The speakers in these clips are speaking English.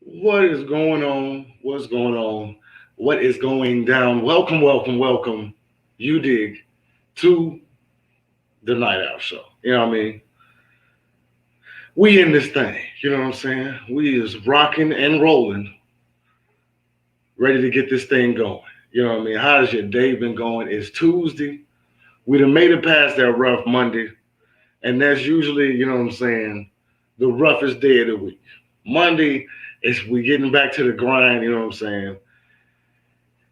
What is going on? What's going on? What is going down? Welcome, welcome, welcome. You dig to the Night Out Show. You know what I mean? We in this thing. You know what I'm saying? We is rocking and rolling, ready to get this thing going. You know what I mean? How's your day been going? It's Tuesday. We done made it past that rough Monday, and that's usually, you know what I'm saying, the roughest day of the week. Monday is we getting back to the grind. You know what I'm saying?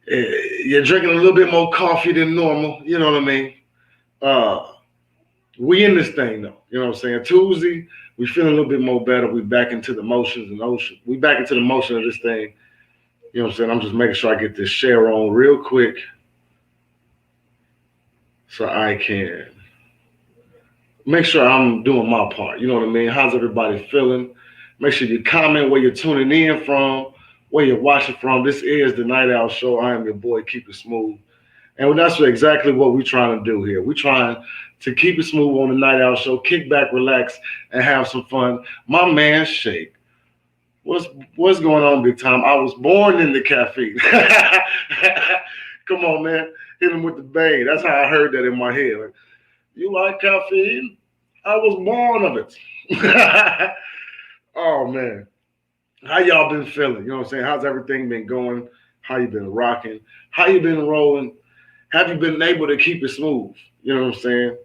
You're drinking a little bit more coffee than normal. You know what I mean? Uh, we in this thing though. You know what I'm saying? Tuesday, we feeling a little bit more better. We back into the motions and ocean. We back into the motion of this thing. You know what I'm saying? I'm just making sure I get this share on real quick so I can make sure I'm doing my part. You know what I mean? How's everybody feeling? Make sure you comment where you're tuning in from, where you're watching from. This is the Night Owl Show. I am your boy, Keep It Smooth. And that's exactly what we're trying to do here. We're trying to keep it smooth on the Night Out Show, kick back, relax, and have some fun. My man Shake, what's what's going on, big time? I was born in the caffeine. Come on, man, hit him with the bang. That's how I heard that in my head. Like, you like caffeine? I was born of it. Oh man, how y'all been feeling? You know what I'm saying? How's everything been going? How you been rocking? How you been rolling? Have you been able to keep it smooth? You know what I'm saying?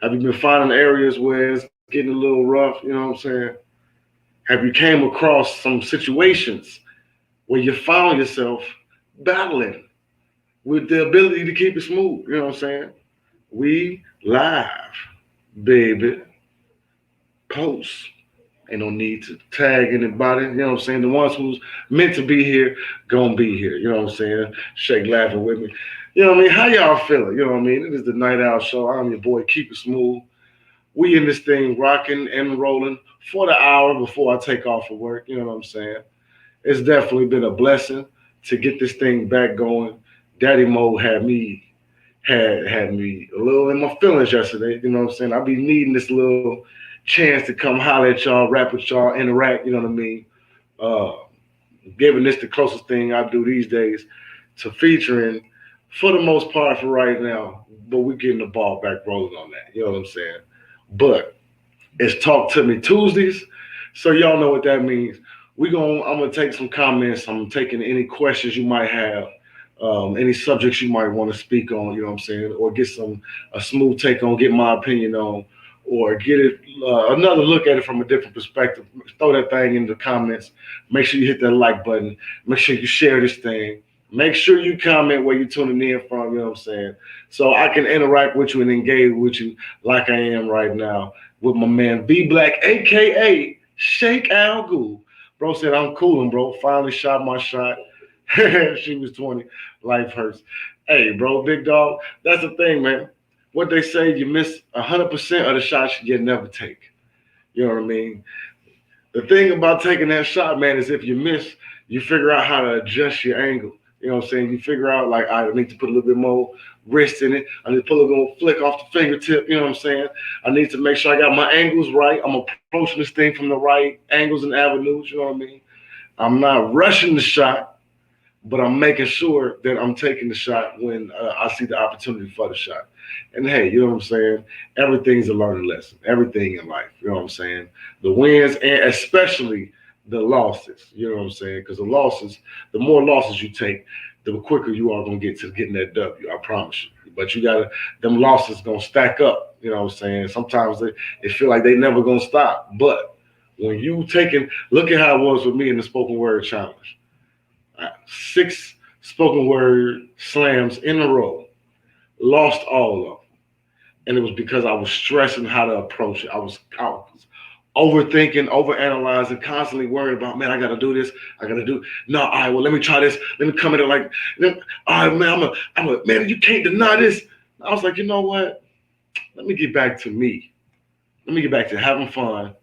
Have you been finding areas where it's getting a little rough? You know what I'm saying? Have you came across some situations where you found yourself battling with the ability to keep it smooth? You know what I'm saying? We live, baby. Post. Ain't no need to tag anybody. You know what I'm saying? The ones who's meant to be here, gonna be here. You know what I'm saying? Shake laughing with me. You know what I mean? How y'all feeling? You know what I mean? It is the Night Owl Show. I'm your boy, Keep It Smooth. We in this thing rocking and rolling for the hour before I take off for work. You know what I'm saying? It's definitely been a blessing to get this thing back going. Daddy Mo had me a little in my feelings yesterday. You know what I'm saying? I be needing this little chance to come holler at y'all, rap with y'all, interact. You know what I mean? Uh, Giving this the closest thing I do these days to featuring, for the most part, for right now. But we're getting the ball back rolling on that. You know what I'm saying? But it's Talk to Me Tuesdays, so y'all know what that means. I'm gonna take some comments. I'm taking any questions you might have, any subjects you might want to speak on. You know what I'm saying, or get some a smooth take on, get my opinion on, or get it another look at it from a different perspective. Throw that thing in the comments. Make sure you hit that like button. Make sure you share this thing. Make sure you comment where you're tuning in from. You know what I'm saying, so I can interact with you and engage with you like I am right now with my man V Black, aka Shake Al Ghul. Bro said I'm cooling, bro. Finally shot my shot. She was 20. Life hurts. Hey, bro, big dog. That's the thing, man. What they say, you miss 100% of the shots you never take. You know what I mean? The thing about taking that shot, man, is if you miss, you figure out how to adjust your angle. You know what I'm saying? You figure out like I need to put a little bit more wrist in it. I need to put a little more flick off the fingertip. You know what I'm saying? I need to make sure I got my angles right. I'm approaching this thing from the right angles and avenues. You know what I mean? I'm not rushing the shot, but I'm making sure that I'm taking the shot when I see the opportunity for the shot. And hey, you know what I'm saying? Everything's a learning lesson. Everything in life. You know what I'm saying? The wins and especially the losses. You know what I'm saying? Because the more losses you take, the quicker you are gonna get to getting that W. I promise you. But you gotta them losses gonna stack up. You know what I'm saying? Sometimes they feel like they never gonna stop. But when you taking look at how it was with me in the spoken word challenge. Six spoken word slams in a row, lost all of them. And it was because I was stressing how to approach it. I was overthinking, overanalyzing, constantly worried about, man, I gotta do this, I gotta do no, all right, well, let me try this, let me come at it like all right, man, man, you can't deny this. I was like, you know what? Let me get back to me. Let me get back to having fun,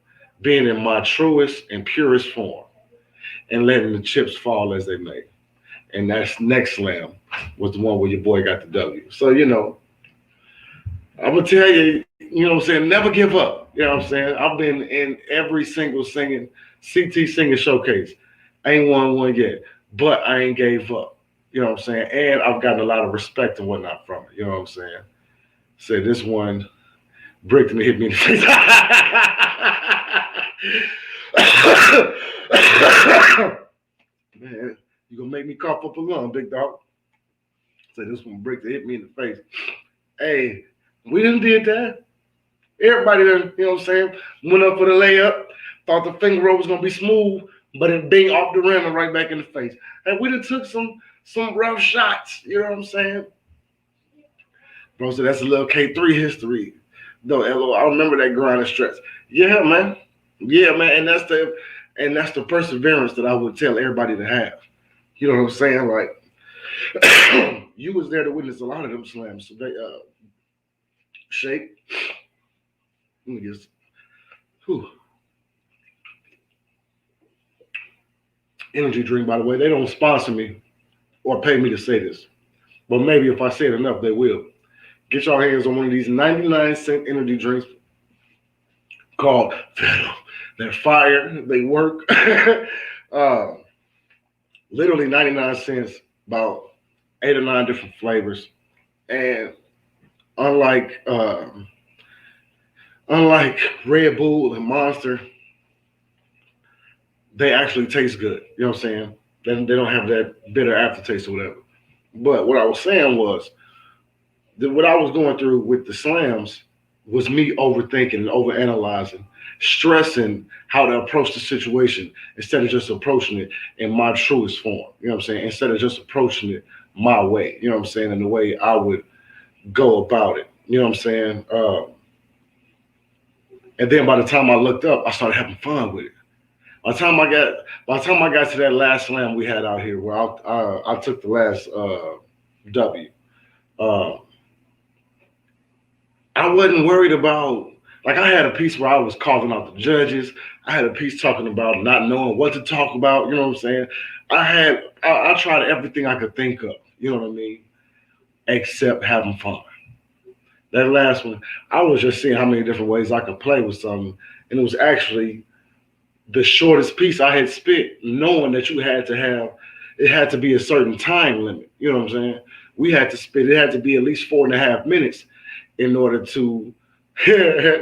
being in my truest and purest form, and letting the chips fall as they may. And that's next slam was the one where your boy got the W. So, I'm gonna tell you, you know what I'm saying, never give up. You know what I'm saying? I've been in every single singing CT singing showcase. I ain't won one yet, but I ain't gave up. You know what I'm saying? And I've gotten a lot of respect and whatnot from it. You know what I'm saying? Say this one bricked and hit me in the face. Man, you gonna make me cough up a lung, big dog. Say this one bricked and hit me in the face. Hey, we done did that. Everybody done, you know what I'm saying, went up for the layup, thought the finger roll was gonna be smooth, but it bing off the rim and right back in the face. And we done took some rough shots, you know what I'm saying? Bro, so that's a little K3 history. No, I remember that grind and stretch. Yeah, man. Yeah, man. And that's the perseverance that I would tell everybody to have. You know what I'm saying? Like you was there to witness a lot of them slams. So they shake. Let me just whew. Energy drink, by the way. They don't sponsor me or pay me to say this. But maybe if I say it enough, they will. Get your hands on one of these 99-cent energy drinks called Venom. They're fire. They work. uh, literally 99 cents, about 8 or 9 different flavors. And unlike unlike Red Bull and Monster, they actually taste good. You know what I'm saying? They don't have that bitter aftertaste or whatever. But what I was saying was that what I was going through with the slams was me overthinking and overanalyzing, stressing how to approach the situation instead of just approaching it in my truest form. You know what I'm saying? Instead of just approaching it my way. You know what I'm saying? And the way I would go about it. You know what I'm saying? And then by the time I looked up, I started having fun with it. By the time I got to that last slam we had out here, where I took the last W, uh, I wasn't worried about, like, I had a piece where I was calling out the judges. I had a piece talking about not knowing what to talk about. You know what I'm saying? I tried everything I could think of. You know what I mean? Except having fun. That last one, I was just seeing how many different ways I could play with something, and it was actually the shortest piece I had spit, knowing that you had to have, it had to be a certain time limit. You know what I'm saying? We had to spit, it had to be at least 4.5 minutes in order to,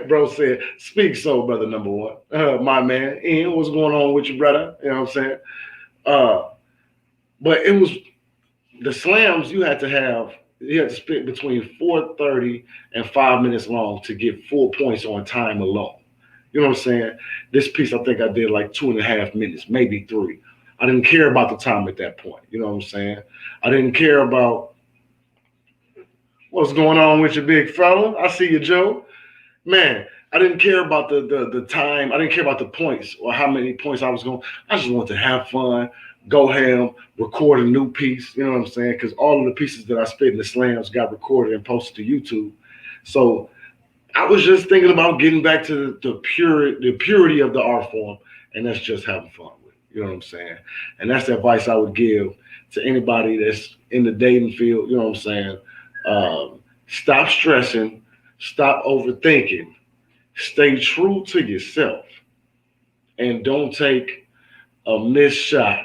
bro said, speak so, brother number one. My man, Ian, what's going on with you, brother? You know what I'm saying? Uh, but it was the slams you had to spit between 4:30 and 5 minutes long to get 4 points on time alone. You know what I'm saying? This piece, I think I did like 2.5 minutes, maybe three. I didn't care about the time at that point. You know what I'm saying? I didn't care about what's going on with your big fella. I see you, Joe. Man, I didn't care about the time. I didn't care about the points or how many points I was going. I just wanted to have fun, go ham, record a new piece. You know what I'm saying? Because all of the pieces that I spit in the slams got recorded and posted to YouTube. So I was just thinking about getting back to the purity of the art form, and that's just having fun with it. You know what I'm saying? And that's the advice I would give to anybody that's in the dating field. You know what I'm saying? Stop stressing, stop overthinking, stay true to yourself, and don't take a missed shot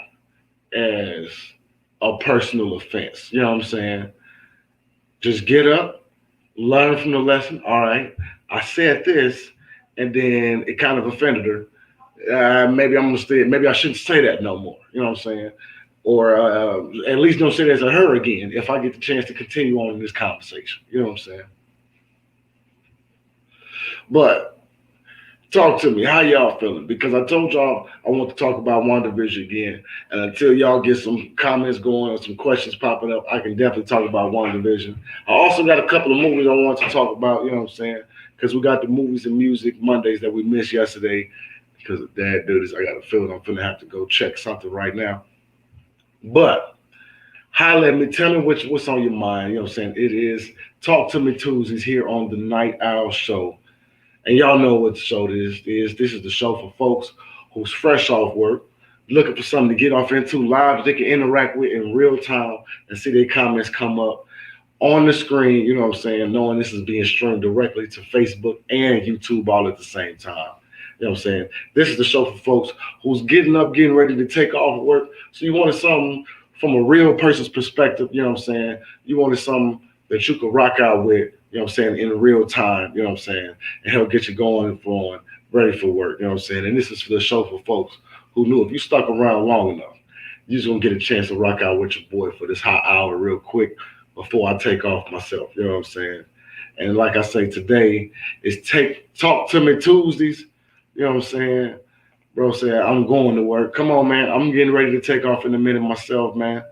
as a personal offense. You know what I'm saying? Just get up, learn from the lesson. All right, I said this, and then it kind of offended her. Maybe I'm gonna stay. Maybe I shouldn't say that no more. You know what I'm saying? Or at least don't say that to her again if I get the chance to continue on in this conversation. You know what I'm saying? But talk to me. How y'all feeling? Because I told y'all I want to talk about WandaVision again. And until y'all get some comments going or some questions popping up, I can definitely talk about WandaVision. I also got a couple of movies I want to talk about, you know what I'm saying? Because we got the movies and music Mondays that we missed yesterday because of dad duties. I got a feeling I'm finna have to go check something right now. But holla at me, tell me what's on your mind. You know what I'm saying? It is Talk to Me Tuesdays here on the Night Owl Show. And y'all know what the show is. This is the show for folks who's fresh off work, looking for something to get off into, live that they can interact with in real time and see their comments come up on the screen, you know what I'm saying, knowing this is being streamed directly to Facebook and YouTube all at the same time. You know what I'm saying? This is the show for folks who's getting up, getting ready to take off work. So you wanted something from a real person's perspective, you know what I'm saying? You wanted something that you could rock out with, you know what I'm saying, in real time, you know what I'm saying, and help get you going and flowing, ready for work, you know what I'm saying? And this is for the show for folks who knew if you stuck around long enough, you're just gonna get a chance to rock out with your boy for this hot hour real quick before I take off myself, you know what I'm saying? And like I say, today is take talk to me Tuesdays, you know what I'm saying? Bro said, I'm going to work. Come on, man. I'm getting ready to take off in a minute myself, man.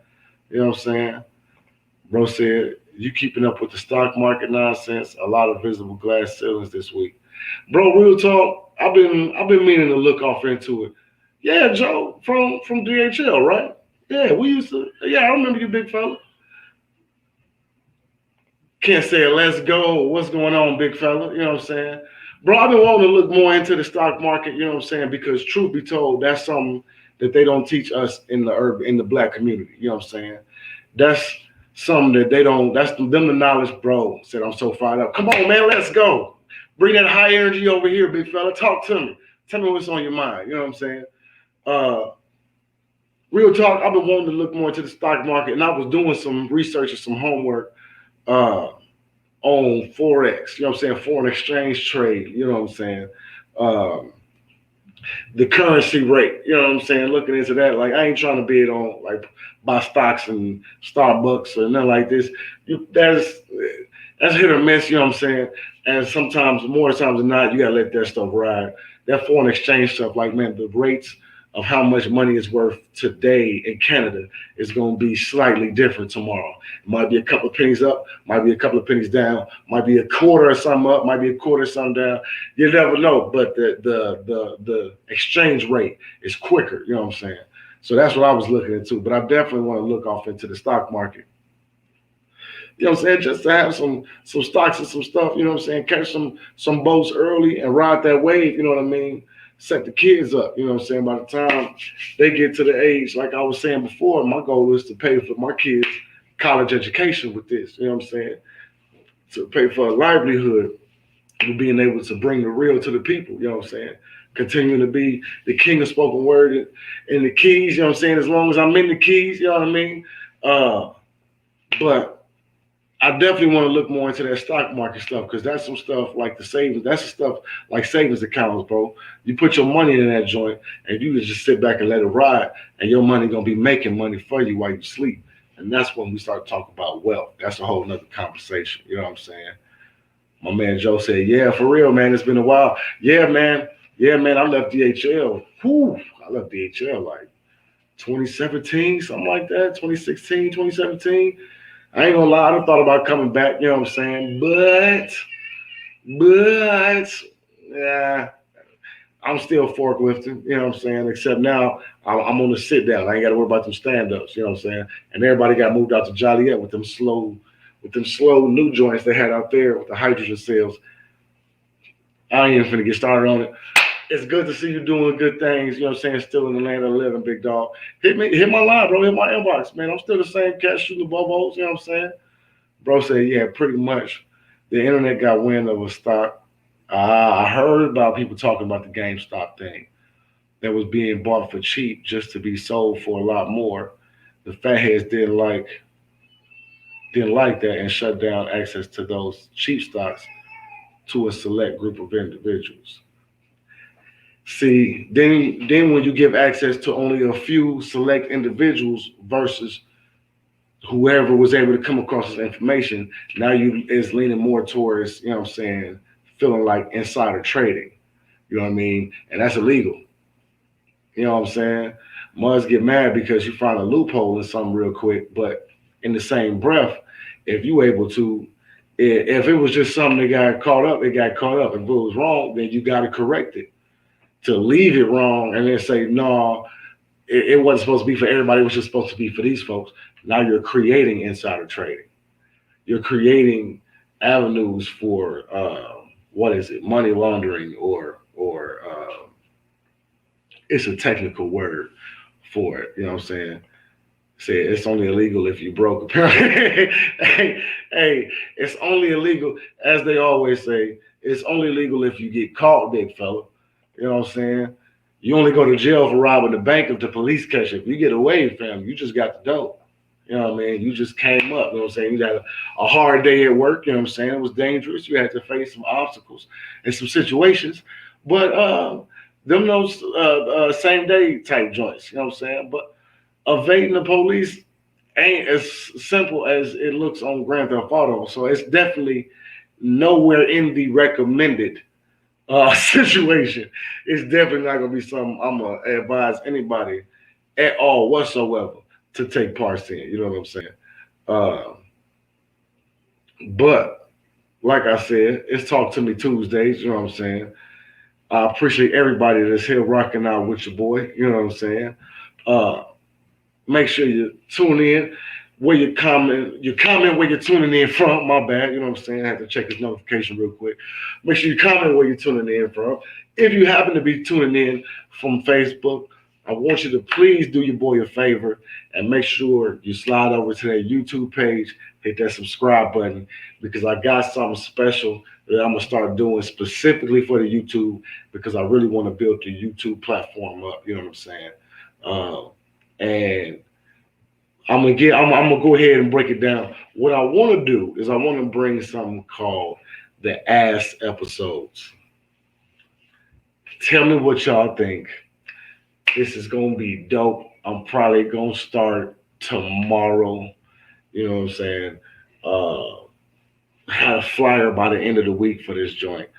You know what I'm saying? Bro said, you keeping up with the stock market nonsense, a lot of visible glass ceilings this week. Bro, real talk, I've been meaning to look off into it. Yeah, Joe, from DHL, right? Yeah, we used to yeah, I remember you, big fella. Can't say let's go, what's going on, big fella? You know what I'm saying? Bro, I've been wanting to look more into the stock market, you know what I'm saying? Because truth be told, that's something that they don't teach us in the black community, you know what I'm saying? That's something that they don't, that's them the knowledge, bro. Said I'm so fired up. Come on, man, let's go. Bring that high energy over here, big fella. Talk to me. Tell me what's on your mind. You know what I'm saying? Uh Real talk, I've been wanting to look more into the stock market, and I was doing some research and some homework uh on Forex, you know what I'm saying? Foreign exchange trade, you know what I'm saying? Um, the currency rate, you know what I'm saying? Looking into that, like I ain't trying to bid on like buy stocks and Starbucks or nothing like this. That's hit or miss, you know what I'm saying? And sometimes, more times than not, you gotta let that stuff ride. That foreign exchange stuff, like man, the rates of how much money is worth today in Canada is gonna be slightly different tomorrow. It might be a couple of pennies up, might be a couple of pennies down, might be a quarter or something up, might be a quarter or something down. You never know. But the exchange rate is quicker, you know what I'm saying? So that's what I was looking into. But I definitely want to look off into the stock market, you know what I'm saying? Just to have some stocks and some stuff, you know what I'm saying? Catch some boats early and ride that wave, you know what I mean? Set the kids up, you know what I'm saying? By the time they get to the age, like I was saying before, my goal is to pay for my kids' college education with this, you know what I'm saying? To pay for a livelihood and being able to bring the real to the people, you know what I'm saying? Continuing to be the king of spoken word and the keys, you know what I'm saying? As long as I'm in the keys, you know what I mean? Uh, but I definitely want to look more into that stock market stuff because that's some stuff like the savings. That's the stuff like savings accounts, bro. You put your money in that joint, and you can just sit back and let it ride, and your money gonna be making money for you while you sleep. And that's when we start talking about wealth. That's a whole nother conversation. You know what I'm saying? My man Joe said, "Yeah, for real, man. It's been a while. Yeah, man. Yeah, man. I left DHL. Whew, I left DHL like 2017, something like that. 2016, 2017. I ain't gonna lie, I thought about coming back, you know what I'm saying? But, yeah, I'm still forklifting, you know what I'm saying? Except now I'm on the sit down. I ain't got to worry about them stand ups, you know what I'm saying? And everybody got moved out to Joliet with them slow new joints they had out there with the hydrogen cells. I ain't even finna get started on it. It's good to see you doing good things, you know what I'm saying? Still in the land of the living, big dog. Hit my line, bro. Hit my inbox, man. I'm still the same cat shooting the bubbles, you know what I'm saying? Bro said, yeah, pretty much. The internet got wind of a stock. I heard about people talking about the GameStop thing that was being bought for cheap just to be sold for a lot more. The fatheads didn't like that and shut down access to those cheap stocks to a select group of individuals. See, then when you give access to only a few select individuals versus whoever was able to come across this information, now you is leaning more towards, you know what I'm saying, feeling like insider trading. You know what I mean? And that's illegal. You know what I'm saying? Muds get mad because you find a loophole in something real quick, but in the same breath, if you able to, if it was just something that got caught up, it got caught up. If it was wrong, then you got to correct it. To leave it wrong and then say, no, it wasn't supposed to be for everybody, it was just supposed to be for these folks. Now you're creating insider trading. You're creating avenues for what is it, money laundering or it's a technical word for it. You know what I'm saying? Say it's only illegal if you broke. Apparently, hey, it's only illegal, as they always say. It's only illegal if you get caught, big fella. You know what I'm saying? You only go to jail for robbing the bank if the police catch you. If you get away, fam, you just got the dope. You know what I mean? You just came up. You know what I'm saying? You had a hard day at work. You know what I'm saying? It was dangerous. You had to face some obstacles and some situations. But them those same day type joints. You know what I'm saying? But evading the police ain't as simple as it looks on Grand Theft Auto. So it's definitely nowhere in the recommended situation. It's definitely not gonna be something I'm gonna advise anybody at all whatsoever to take part in. You know what I'm saying? Uh, but like I said, it's Talk to Me Tuesdays. You know what I'm saying? I appreciate everybody that's here rocking out with your boy. You know what I'm saying? Uh, Make sure you tune in where you comment where you're tuning in from. My bad, you know what I'm saying? I have to check this notification real quick. Make sure you comment where you're tuning in from. If you happen to be tuning in from Facebook, I want you to please do your boy a favor and make sure you slide over to that YouTube page, hit that subscribe button, because I got something special that I'm gonna start doing specifically for the YouTube, because I really want to build the YouTube platform up. You know what I'm saying? And I'm gonna go ahead and break it down. What I want to do is I want to bring something called the Ass Episodes. Tell me what y'all think. This is gonna be dope. I'm probably gonna start tomorrow. You know what I'm saying? Uh, Had a flyer by the end of the week for this joint.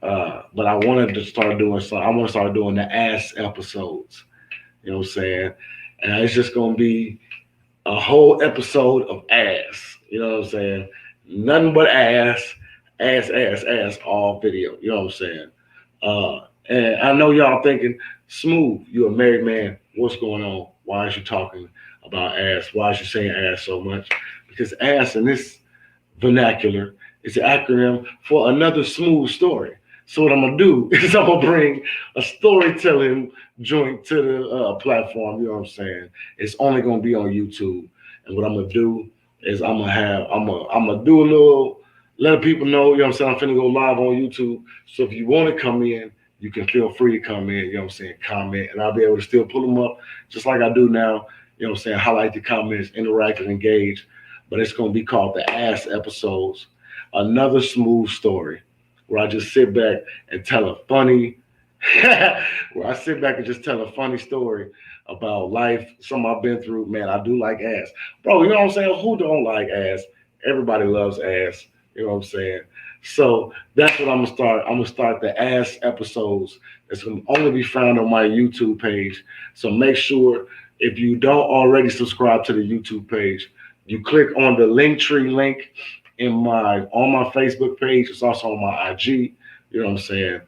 But I wanted to start doing something. I want to start doing the ass episodes. You know what I'm saying? And it's just gonna be a whole episode of ass. You know what I'm saying? Nothing but ass, all video. You know what I'm saying? And I know y'all thinking, Smooth, you a married man. What's going on? Why is you talking about ass? Why is you saying ass so much? Because ass in this vernacular is an acronym for another smooth story. So what I'm gonna do is I'm gonna bring a storytelling joint to the platform. You know what I'm saying? It's only gonna be on YouTube, and what I'm gonna do is I'm gonna do a little, let people know. You know what I'm saying? I'm finna go live on YouTube. So if you want to come in, you can feel free to come in. You know what I'm saying? Comment, and I'll be able to still pull them up just like I do now. You know what I'm saying? Highlight the comments, interact and engage. But it's gonna be called the Ass Episodes, another smooth story where I just sit back and tell a funny, where I sit back and just tell a funny story about life, something I've been through. Man, I do like ass, bro. You know what I'm saying? Who don't like ass? Everybody loves ass. You know what I'm saying? So that's what I'm gonna start. I'm gonna start the ass episodes. It's gonna only be found on my YouTube page. So make sure, if you don't already subscribe to the YouTube page, you click on the Linktree link in my on my Facebook page. It's also on my IG. You know what I'm saying?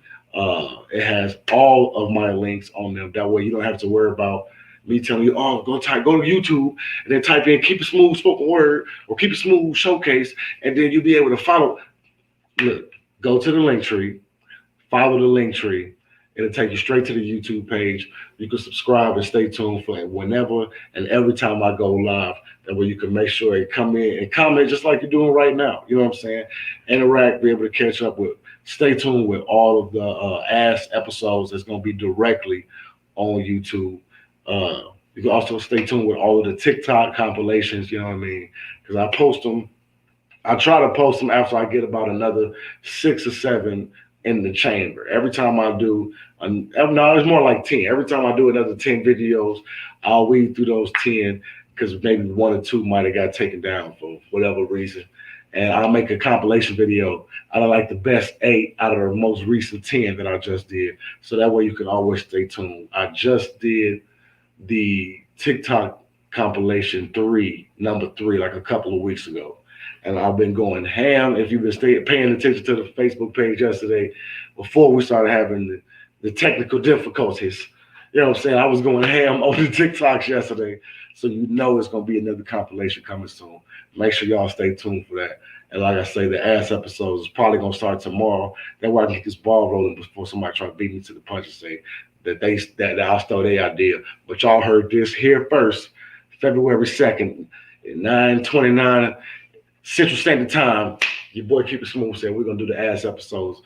It has all of my links on them. That way you don't have to worry about me telling you, oh, go to YouTube and then type in Keep It Smooth Spoken Word or Keep It Smooth Showcase, and then you'll be able to follow. Look, go to the Linktree, follow the Linktree. It'll take you straight to the YouTube page. You can subscribe and stay tuned for whenever and every time I go live. That way you can make sure you come in and comment just like you're doing right now. You know what I'm saying? Interact, be able to catch up with, stay tuned with all of the ass episodes that's going to be directly on YouTube. You can also stay tuned with all of the TikTok compilations, you know what I mean? Because I post them. I try to post them after I get about another 6 or 7 in the chamber. Every time I do, no, it's more like 10. Every time I do another 10 videos, I'll weed through those 10 because maybe 1 or 2 might have got taken down for whatever reason. And I'll make a compilation video out of like the best 8 out of the most recent 10 that I just did. So that way you can always stay tuned. I just did the TikTok compilation 3, number 3, like a couple of weeks ago. And I've been going ham. If you've been paying attention to the Facebook page yesterday, before we started having the technical difficulties, you know what I'm saying? I was going ham on the TikToks yesterday. So you know it's going to be another compilation coming soon. Make sure y'all stay tuned for that. And like I say, the ass episodes is probably going to start tomorrow. That way I can get this ball rolling before somebody try to beat me to the punch and say that I'll stole their idea. But y'all heard this here first, February 2nd, at 9:29 Central Standard Time. Your boy Keep It Smooth said we're going to do the ass episodes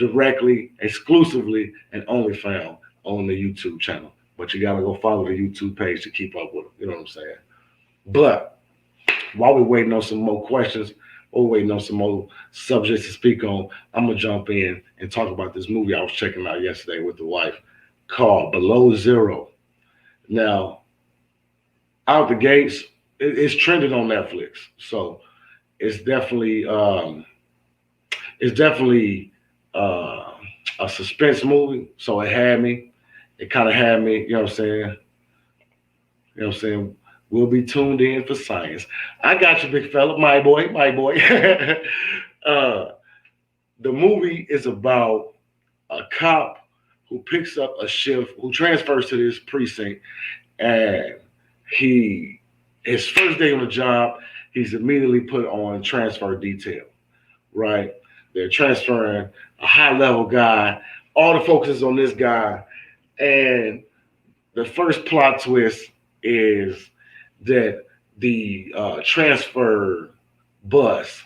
directly, exclusively, and only found on the YouTube channel. But you gotta go follow the YouTube page to keep up with them. You know what I'm saying? But while we're waiting on some more questions, or waiting on some more subjects to speak on, I'm gonna jump in and talk about this movie I was checking out yesterday with the wife called Below Zero. Now, out the gates, it's trending on Netflix, so it's definitely it's definitely uh, a suspense movie. So it had me. It kind of had me. You know what I'm saying? You know what I'm saying? We'll be tuned in for science. I got you, big fella, my boy, my boy. uh, the movie is about a cop who picks up a shift, who transfers to this precinct, and he his first day on the job, he's immediately put on transfer detail. Right? They're transferring a high level guy. All the focus is on this guy, and the first plot twist is that the transfer bus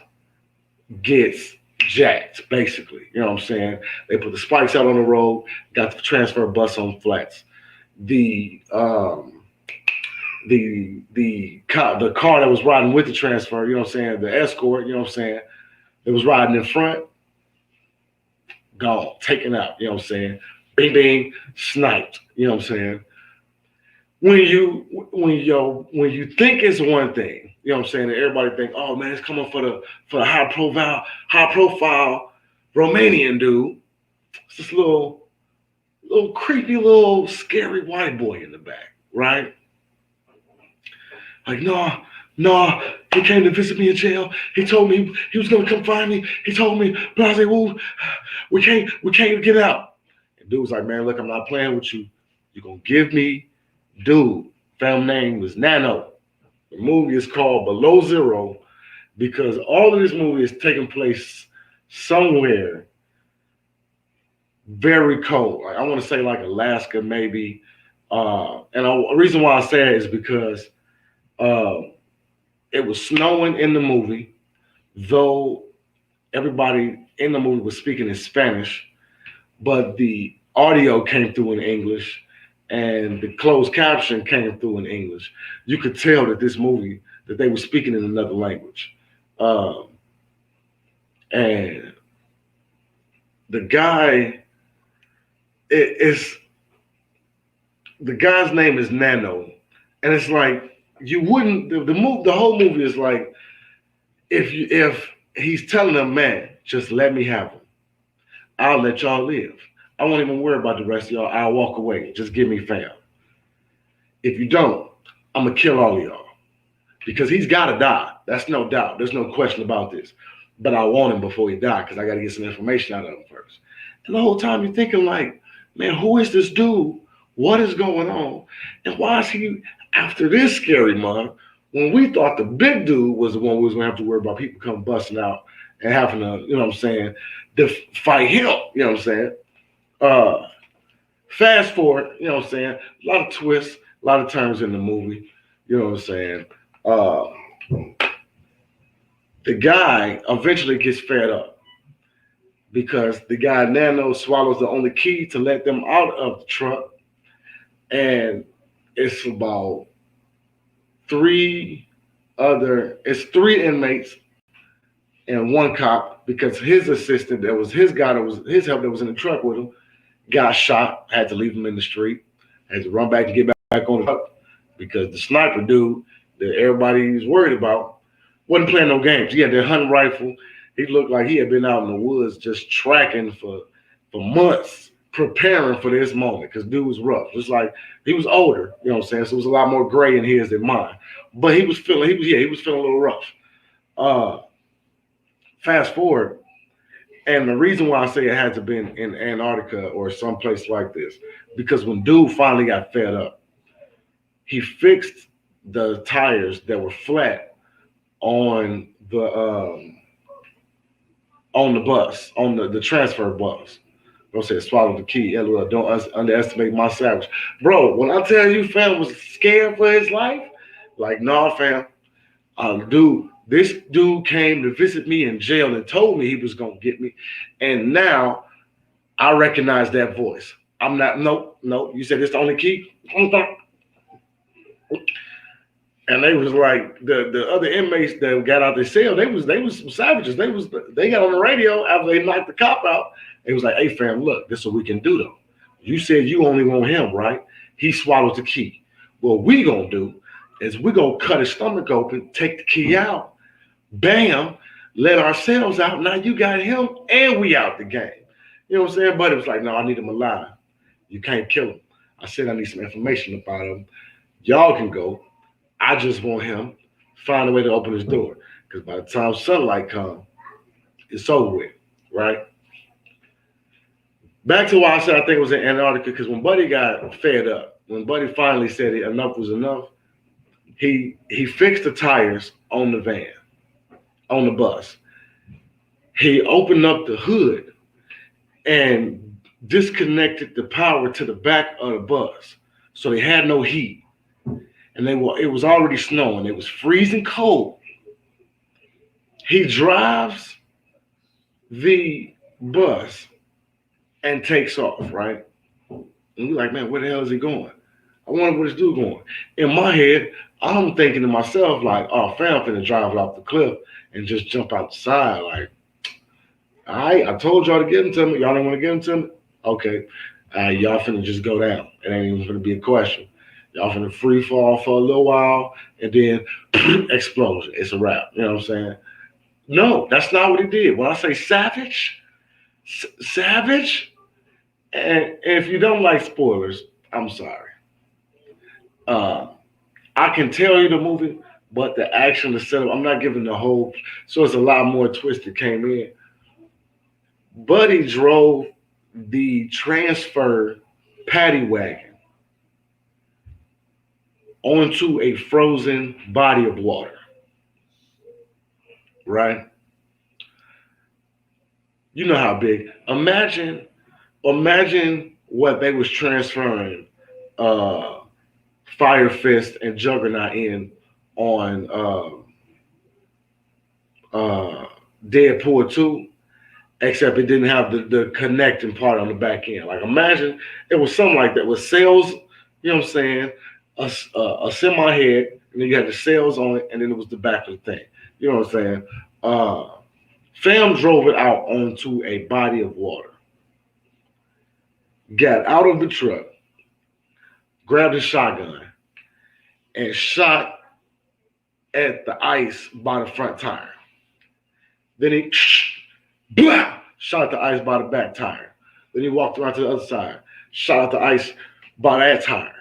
gets jacked, basically. You know what I'm saying? They put the spikes out on the road, got the transfer bus on flats. The the car that was riding with the transfer, you know what I'm saying, the escort, you know what I'm saying, that was riding in front, gone, taken out, you know what I'm saying? Bing bing, sniped, you know what I'm saying? When you think it's one thing, you know what I'm saying, and everybody think, oh man, it's coming for the high profile Romanian dude. It's this little creepy little scary white boy in the back, right? Like, no, he came to visit me in jail. He told me he was gonna come find me. He told me, but I was like, well, we can't get out. And dude was like, man, look, I'm not playing with you. You're gonna give me dude. Family name was Nano. The movie is called Below Zero because all of this movie is taking place somewhere very cold. Like I want to say like Alaska, maybe. The reason why I say it is because uh, it was snowing in the movie, though everybody in the movie was speaking in Spanish, but the audio came through in English and the closed caption came through in English. You could tell that this movie, that they were speaking in another language. Um, and the guy is the guy's name is Nano, and it's like you wouldn't the whole movie is like if he's telling them, man, just let me have him. I'll let y'all live. I won't even worry about the rest of y'all. I'll walk away. Just give me fam. If you don't, I'm gonna kill all of y'all because he's gotta die. That's no doubt. There's no question about this. But I want him before he dies because I gotta get some information out of him first. And the whole time you're thinking like, man, who is this dude? What is going on? And why is he after this scary month when we thought the big dude was the one we was gonna have to worry about people coming busting out and having to, you know what I'm saying, to fight him, you know what I'm saying? Uh, Fast forward, you know what I'm saying? A lot of twists, a lot of turns in the movie, you know what I'm saying? Uh, the guy eventually gets fed up because the guy Nano swallows the only key to let them out of the truck. And it's about it's three inmates and one cop because his assistant, that was his guy, that was his help that was in the truck with him, got shot, had to leave him in the street, had to run back to get back on the truck because the sniper dude that everybody's worried about wasn't playing no games. He had that hunting rifle. He looked like he had been out in the woods just tracking for months, preparing for this moment because dude was rough. It was like he was older, you know what I'm saying? So it was a lot more gray in his than mine. But he was feeling a little rough. Uh, Fast forward, and the reason why I say it had to been in Antarctica or someplace like this, because when dude finally got fed up, he fixed the tires that were flat on the bus, on the transfer bus. Don't say swallow the key. LOL, don't underestimate my savage. Bro, when I tell you fam was scared for his life, like, nah, fam, this dude came to visit me in jail and told me he was gonna get me. And now I recognize that voice. I'm not, nope, nope. You said it's the only key? And they was like the other inmates that got out their cell, they was some savages. They got on the radio after they knocked the cop out. They was like, hey fam, look, this is what we can do though. You said you only want him, right? He swallowed the key. What we gonna do is we gonna cut his stomach open, take the key out, bam, let ourselves out. Now you got him and we out the game. You know what I'm saying? But it was like, no, I need him alive. You can't kill him. I said I need some information about him. Y'all can go. I just want him find a way to open his door. Because by the time sunlight comes, it's over with, right? Back to why I said I think it was in Antarctica, because when Buddy got fed up, when Buddy finally said enough was enough, he fixed the tires on the van, on the bus. He opened up the hood and disconnected the power to the back of the bus. So they had no heat. And it was already snowing. It was freezing cold. He drives the bus and takes off, right? And you're like, man, where the hell is he going? I wonder where this dude going. In my head, I'm thinking to myself, like, oh, fam finna drive off the cliff and just jump out the side. Like, all right, I told y'all to give him to me. Y'all don't want to give him to me? Okay. Y'all finna just go down. It ain't even gonna be a question. Y'all finna free fall for a little while and then explosion. It's a wrap. You know what I'm saying? No, that's not what he did. When I say savage, savage, and if you don't like spoilers, I'm sorry. Uh, I can tell you the movie, but the action, the setup, I'm not giving the whole. So it's a lot more twist that came in. Buddy drove the transfer paddy wagon onto a frozen body of water, right? You know how big. Imagine what they was transferring uh, Fire Fist and Juggernaut in on uh, Deadpool 2, except it didn't have the connecting part on the back end. Like imagine it was something like that with sails, you know what I'm saying? A semi head, and then you had the sails on it, and then it was the back of the thing. You know what I'm saying? Fam drove it out onto a body of water, got out of the truck, grabbed his shotgun, and shot at the ice by the front tire. Then he blah, shot at the ice by the back tire. Then he walked around to the other side, shot at the ice by that tire.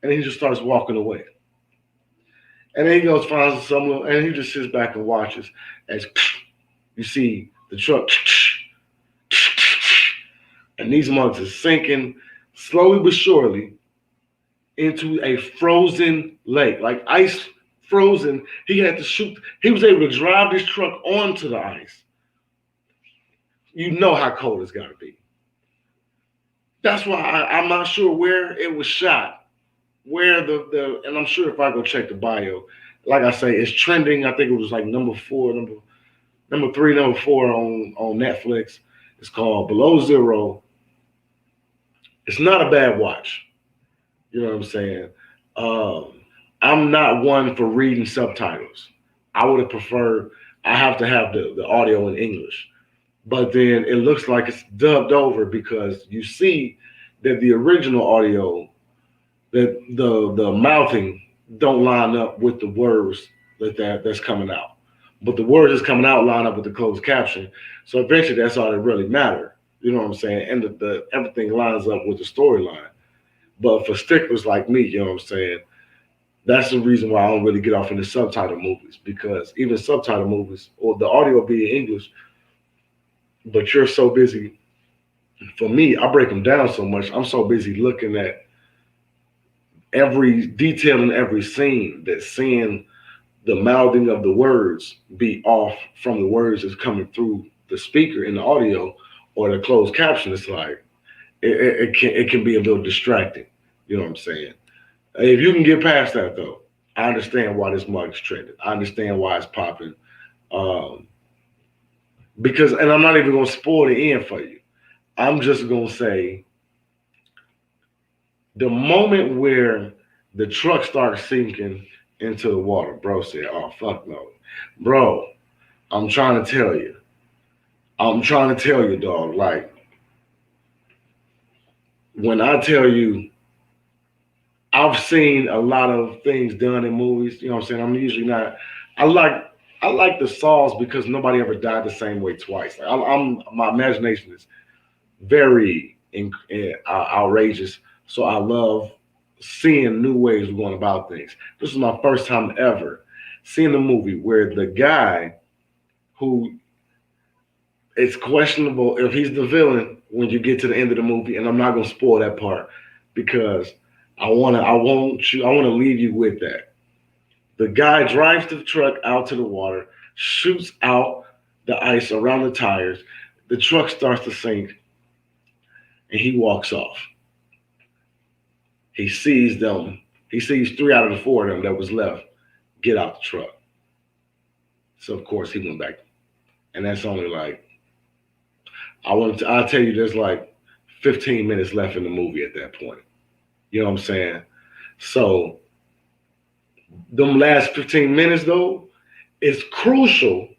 And he just starts walking away. And then he goes, finds someone, and he just sits back and watches as you see the truck. And these mugs are sinking slowly but surely into a frozen lake, like ice frozen. He had to shoot, he was able to drive this truck onto the ice. You know how cold it's got to be. That's why I'm not sure where it was shot. Where and I'm sure if I go check the bio, like I say, it's trending. I think it was like number 4, number 3, number 4 on Netflix. It's called Below Zero. It's not a bad watch. You know what I'm saying? I'm not one for reading subtitles. I would have preferred. I have to have the audio in English, but then it looks like it's dubbed over because you see that the original audio, that the mouthing don't line up with the words that's coming out. But the words that's coming out line up with the closed caption. So eventually that's all that really matter. You know what I'm saying? And the everything lines up with the storyline. But for sticklers like me, you know what I'm saying? That's the reason why I don't really get off into subtitle movies, because even subtitle movies or the audio will be in English, but you're so busy. For me, I break them down so much. I'm so busy looking at every detail in every scene that seeing the mouthing of the words be off from the words that's coming through the speaker in the audio or the closed caption. It's like it can be a little distracting. You know what I'm saying? If you can get past that though, I understand why this mug is trending. I understand why it's popping. Because, and I'm not even gonna spoil the end for you. I'm just gonna say the moment where the truck starts sinking into the water, bro said, "Oh fuck no, bro." I'm trying to tell you. I'm trying to tell you, dog. Like when I tell you, I've seen a lot of things done in movies. You know what I'm saying? I'm usually not. I like I like the Saws because nobody ever died the same way twice. Like, I'm my imagination is very outrageous. So I love seeing new ways of going about things. This is my first time ever seeing a movie where the guy who it's questionable if he's the villain when you get to the end of the movie, and I'm not gonna spoil that part because I wanna leave you with that. The guy drives the truck out to the water, shoots out the ice around the tires. The truck starts to sink, and he walks off. He sees them. He sees three out of the four of them that was left get out the truck. So of course he went back, and that's only like I'll tell you, there's like 15 minutes left in the movie at that point. You know what I'm saying? So them last 15 minutes though is crucial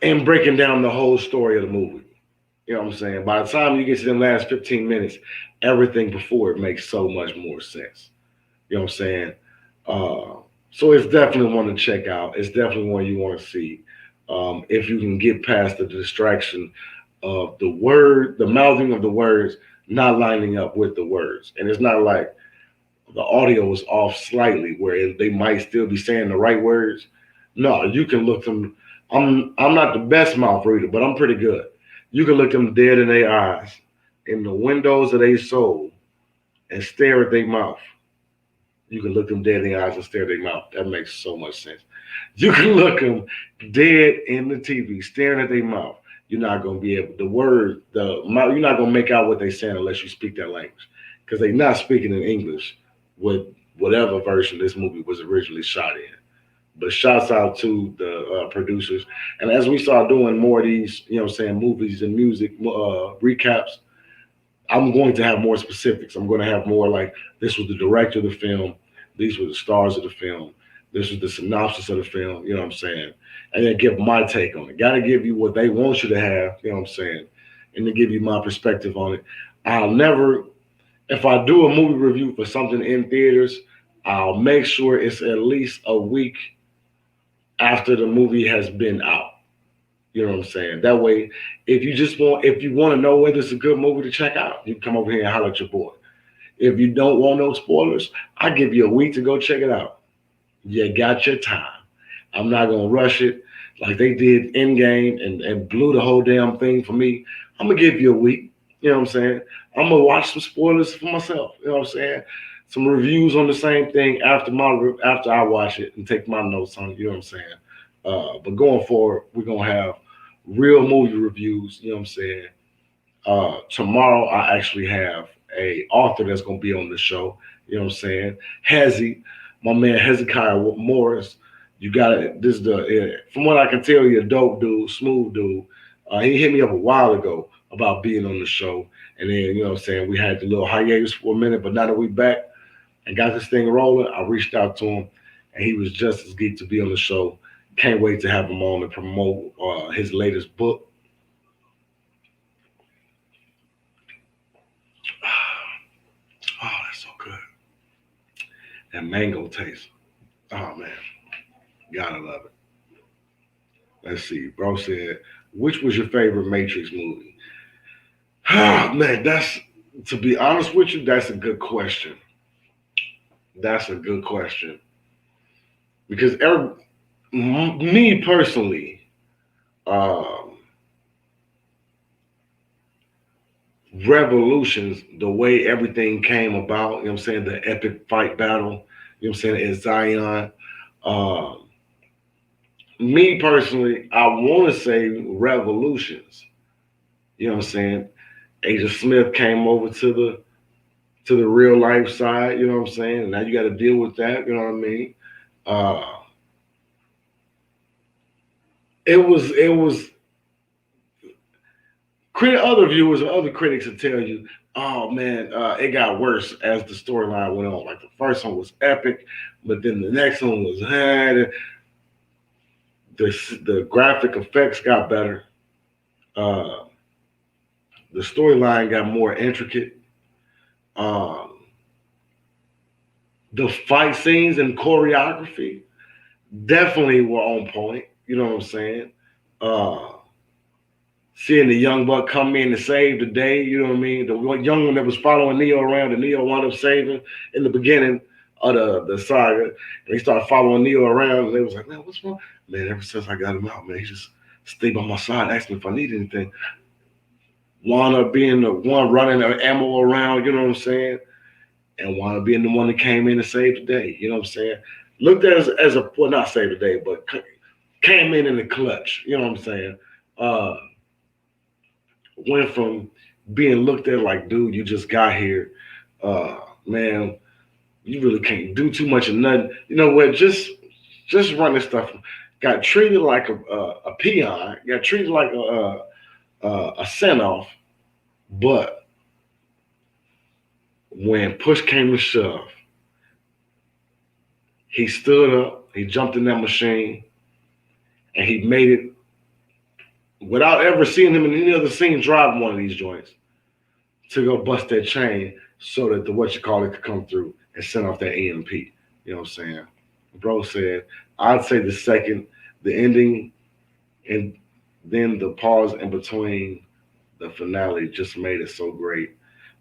in breaking down the whole story of the movie. You know what I'm saying? By the time you get to the last 15 minutes, everything before it makes so much more sense. You know what I'm saying? Uh, so it's definitely one to check out. It's definitely one you want to see. If you can get past the distraction of the mouthing of the words not lining up with the words. And it's not like the audio is off slightly where they might still be saying the right words. No, you can look them. I'm not the best mouth reader, but I'm pretty good. You can look them dead in their eyes, in the windows of their soul, and stare at their mouth. You can look them dead in the eyes and stare at their mouth. That makes so much sense. You can look them dead in the TV, staring at their mouth. You're not gonna be able the mouth. You're not gonna make out what they're saying unless you speak that language, because they're not speaking in English with whatever version this movie was originally shot in. But shouts out to the producers, and as we start doing more of these, you know, what I'm saying movies and music recaps, I'm going to have more specifics. I'm going to have more like this was the director of the film, these were the stars of the film, this was the synopsis of the film. You know what I'm saying? And then give my take on it. Got to give you what they want you to have. You know what I'm saying? And then give you my perspective on it. I'll never, if I do a movie review for something in theaters, I'll make sure it's at least a week after the movie has been out. You know what I'm saying? That way, if you want to know whether it's a good movie to check out, you can come over here and holler at your boy. If you don't want no spoilers, I give you a week to go check it out. You got your time. I'm not gonna rush it like they did Endgame and blew the whole damn thing for me. I'm gonna give you a week. You know what I'm saying? I'm gonna watch some spoilers for myself. You know what I'm saying? Some reviews on the same thing after I watch it and take my notes on it. You know what I'm saying? But going forward, we're gonna have real movie reviews. You know what I'm saying? Tomorrow, I actually have a author that's gonna be on the show. You know what I'm saying? Hezzy, my man Hezekiah Morris. You got it. This is from what I can tell, you a dope dude, smooth dude. He hit me up a while ago about being on the show, and then you know what I'm saying we had the little hiatus for a minute, but now that we back and got this thing rolling, I reached out to him, and he was just as geeked to be on the show. Can't wait to have him on and promote his latest book. Oh, that's so good. That mango taste. Oh man, gotta love it. Let's see. Bro said, which was your favorite Matrix movie? Oh man, that's to be honest with you, that's a good question. That's a good question because me personally, um, Revolutions, the way everything came about, you know what I'm saying, the epic fight battle, you know what I'm saying, in Zion. Um, Me personally, I want to say Revolutions. You know what I'm saying? Agent Smith came over to the real life side. You know what I'm saying? And now you got to deal with that. You know what I mean? Uh, it was Other viewers or other critics will tell you, oh man, it got worse as the storyline went on. Like the first one was epic, but then the next one was the graphic effects got better. Uh, the storyline got more intricate. Um, the fight scenes and choreography definitely were on point. You know what I'm saying? Uh, Seeing the young buck come in to save the day, you know what I mean? The young one that was following Neo around, and Neo wound up saving in the beginning of the saga. And he started following Neo around, and they was like, man, what's wrong? Man, ever since I got him out, man, he just stayed by my side, asked me if I need anything. Wound up being the one running the ammo around, you know what I'm saying? And wound up being the one that came in to save the day, you know what I'm saying? Looked at as a, well, not save the day, but came in the clutch, you know what I'm saying? Uh, Went from being looked at like, dude, you just got here. Man, you really can't do too much of nothing. You know what? Just run this stuff. Got treated like a peon. Got treated like a send off. But when push came to shove, he stood up. He jumped in that machine, and he made it without ever seeing him in any other scene drive one of these joints to go bust that chain so that the what you call it could come through and send off that EMP. You know what I'm saying? Bro said, I'd say the ending, and then the pause in between the finale just made it so great.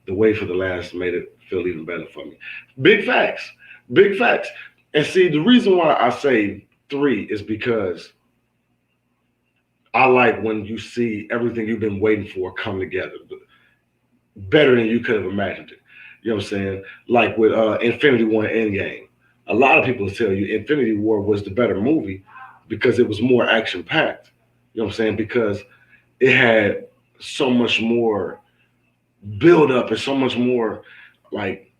The wait for the last made it feel even better for me. Big facts. Big facts. And see, the reason why I say 3 is because I like when you see everything you've been waiting for come together better than you could have imagined it. You know what I'm saying? Like with Infinity War Endgame. A lot of people tell you Infinity War was the better movie because it was more action packed. You know what I'm saying? Because it had so much more build up and so much more like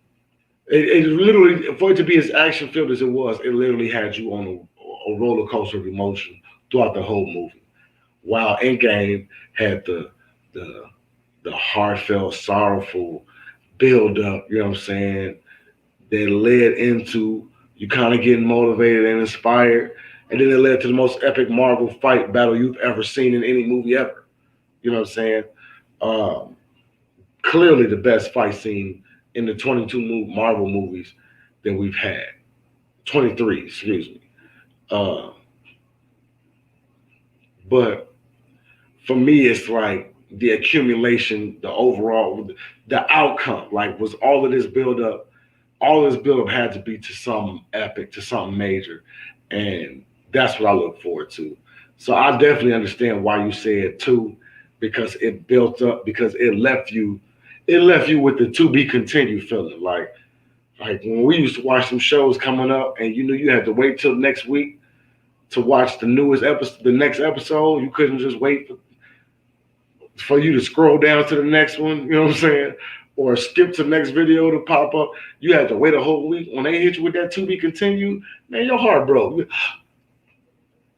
it literally for it to be as action filled as it was, it literally had you on a roller coaster of emotion throughout the whole movie. While Endgame had the the heartfelt, sorrowful build up, you know what I'm saying, that led into you kind of getting motivated and inspired. And then it led to the most epic Marvel fight battle you've ever seen in any movie ever. You know what I'm saying? Um, Clearly the best fight scene in the 22 Marvel movies that we've had. 23, excuse me. Uh, but for me, it's like the accumulation, the overall, the outcome. Like, was all of this build up? All of this build up had to be to something epic, to something major, and that's what I look forward to. So I definitely understand why you said 2, because it built up, because it left you with the to be continued feeling. Like when we used to watch some shows coming up, and you knew you had to wait till next week to watch the newest episode, the next episode. You couldn't just wait for you to scroll down to the next one, you know what I'm saying? Or skip to the next video to pop up. You had to wait a whole week. When they hit you with that to be continued, man, your heart broke.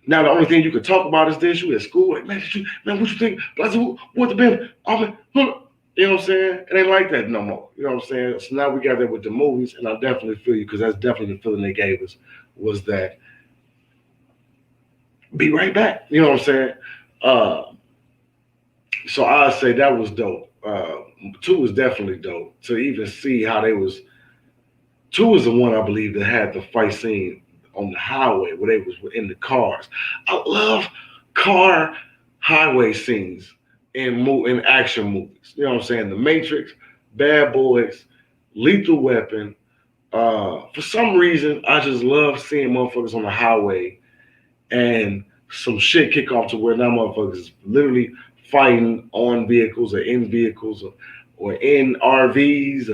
Now the only thing you could talk about is this. You at school, like, man, what you think? What the band? Oh, man, you know what I'm saying? It ain't like that no more. You know what I'm saying? So now we got that with the movies, and I definitely feel you, because that's definitely the feeling they gave us, was that be right back. You know what I'm saying? Uh, so I'd say that was dope. 2 was definitely dope. To even see how they was, 2 was the one I believe that had the fight scene on the highway where they was in the cars. I love car highway scenes in action movies. You know what I'm saying? The Matrix, Bad Boys, Lethal Weapon. For some reason, I just love seeing motherfuckers on the highway and some shit kick off to where now motherfuckers is literally fighting on vehicles or in vehicles, or in RVs,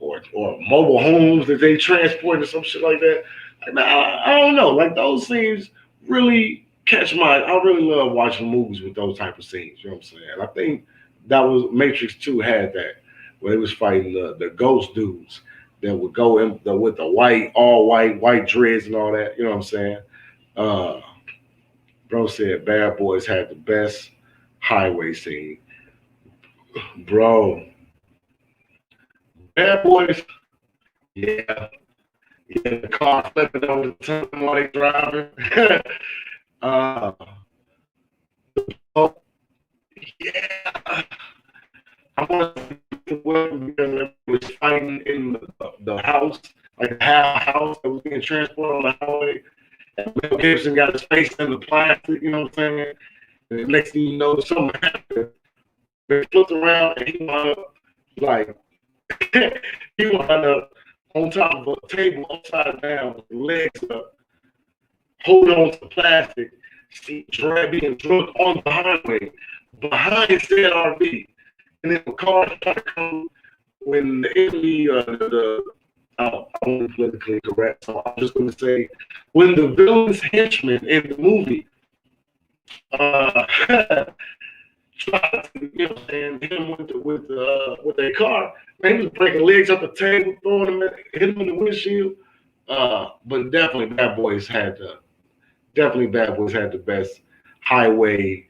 or mobile homes that they transport or some shit like that. Like, man, I don't know. Like, those scenes really catch my. I really love watching movies with those type of scenes. You know what I'm saying? I think that was Matrix 2 had that, where they was fighting the ghost dudes that would go in with the all white dreads and all that. You know what I'm saying? Uh, Bro said Bad Boys had the best highway scene. Bro, Bad Boys, yeah. Yeah, the car flipping over the time while they driving. uh, oh, yeah. I want to because they was fighting in the house, like the half house that was being transported on the highway. And Mel Gibson got his face in the plastic, you know what I'm saying? And the next thing you know, something happened. They flipped around and he wound up like he wound up on top of a table upside down, legs up, holding on to the plastic, being drunk on the highway behind said RV. And then the car started coming when the enemy, I won't be politically correct, so I'm just going to say when the villain's henchman in the movie uh, tried to, you know, and hit him with a car, man, he was breaking legs off the table, throwing him, hit him in the windshield. But definitely Bad Boys had the best highway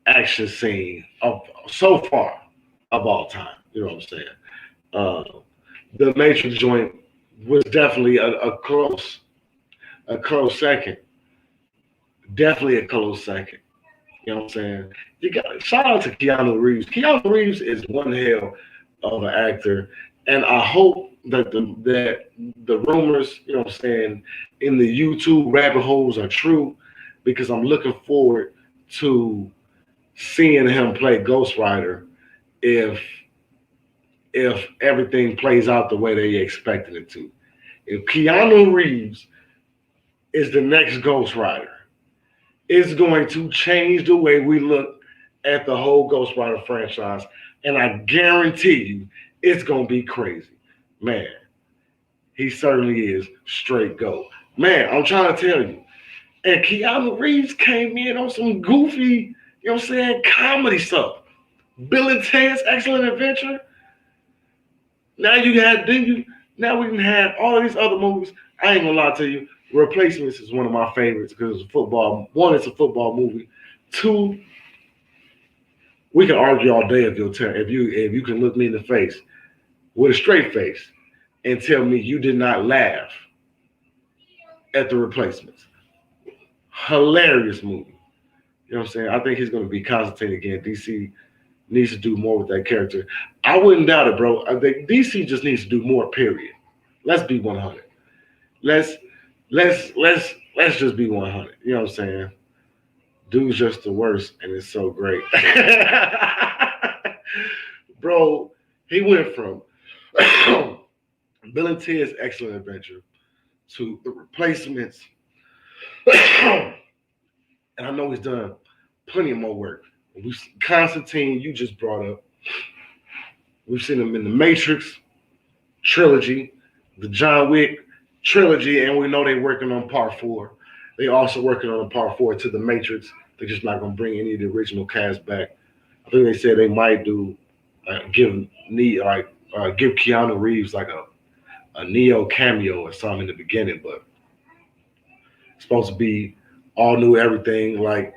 action scene of so far of all time. You know what I'm saying? Uh, the Matrix joint was definitely a close second. Definitely a close second. You know what I'm saying? You got shout out to Keanu Reeves. Keanu Reeves is one hell of an actor, and I hope that the rumors, you know what I'm saying, in the YouTube rabbit holes are true, because I'm looking forward to seeing him play Ghost Rider if everything plays out the way they expected it to. If Keanu Reeves is the next Ghost Rider, it's going to change the way we look at the whole Ghost Rider franchise. And I guarantee you it's gonna be crazy. Man, he certainly is straight go. Man, I'm trying to tell you. And Keanu Reeves came in on some goofy, you know what I'm saying, comedy stuff. Bill and Ted's Excellent Adventure. Now you had then you now we can have all of these other movies. I ain't gonna lie to you. Replacements is one of my favorites because it's football. One, it's a football movie. Two, we can argue all day if you can look me in the face with a straight face and tell me you did not laugh at the replacements. Hilarious movie. You know what I'm saying? I think he's gonna be Constantine again. DC needs to do more with that character. I wouldn't doubt it, bro. I think DC just needs to do more. Period. Let's be 100. Let's let's just be 100. You know what I'm saying? Dude's just the worst, and it's so great, bro. He went from Bill and Ted's Excellent Adventure to the replacements, and I know he's done plenty of more work. Constantine, you just brought up. We've seen him in the Matrix trilogy, the John Wick trilogy, and we know they're working on part four. They also working on part four to the Matrix. They're just not gonna bring any of the original cast back. I think they said they might do give Keanu Reeves like a Neo cameo or something in the beginning, but it's supposed to be all new everything. Like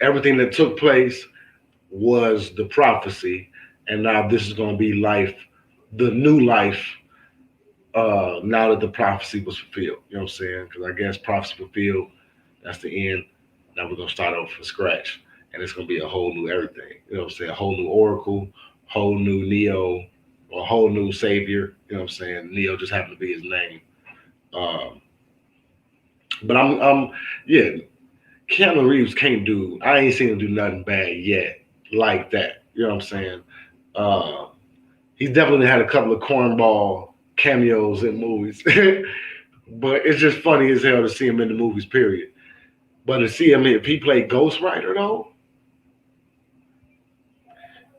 everything that took place was the prophecy, and now this is going to be life, the new life. Now that the prophecy was fulfilled, you know what I'm saying? Because I guess prophecy fulfilled, that's the end. Now we're gonna start over from scratch, and it's gonna be a whole new everything. You know what I'm saying? A whole new Oracle, whole new Neo, or a whole new Savior. You know what I'm saying? Neo just happened to be his name. Um, but yeah. Keanu Reeves can't do. I ain't seen him do nothing bad yet like that. You know what I'm saying? Uh, he's definitely had a couple of cornball cameos in movies, but it's just funny as hell to see him in the movies. Period. But to see him if he played Ghost Rider though,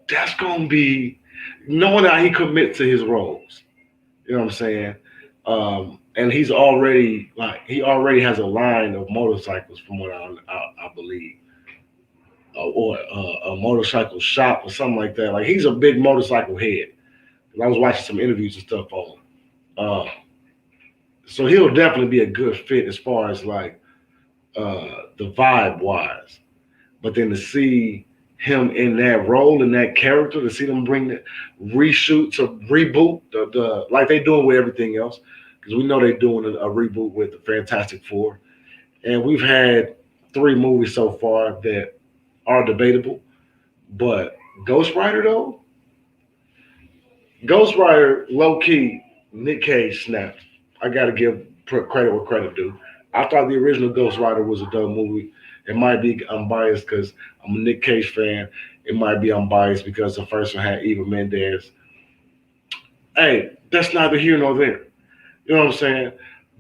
that's gonna be knowing how he commits to his roles. You know what I'm saying? And he already has a line of motorcycles from what I believe, or a motorcycle shop or something like that. Like he's a big motorcycle head. I was watching some interviews and stuff on him. So he'll definitely be a good fit as far as like the vibe wise. But then to see him in that role, in that character, to see them bring the reshoot to reboot the like they doing with everything else, because we know they're doing a reboot with the Fantastic Four, and we've had three movies so far that are debatable. But Ghost Rider though, Ghost Rider low key, Nick Cage snapped. I gotta give credit where credit due. I thought the original Ghost Rider was a dumb movie. It might be unbiased because I'm a Nick Cage fan. It might be unbiased because the first one had Eva Mendes. Hey, that's neither here nor there. You know what I'm saying?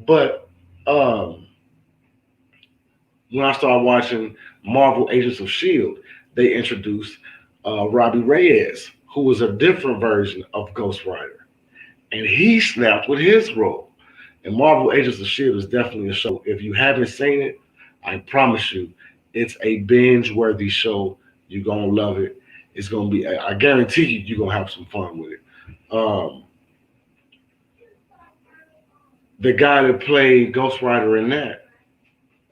But um, when I started watching Marvel Agents of Shield, they introduced Robbie Reyes, who was a different version of Ghost Rider, and he snapped with his role. And Marvel Agents of Shield is definitely a show. If you haven't seen it, I promise you, it's a binge-worthy show. You're gonna love it. It's gonna be. I guarantee you, you're gonna have some fun with it. Um, the guy that played Ghost Rider in that,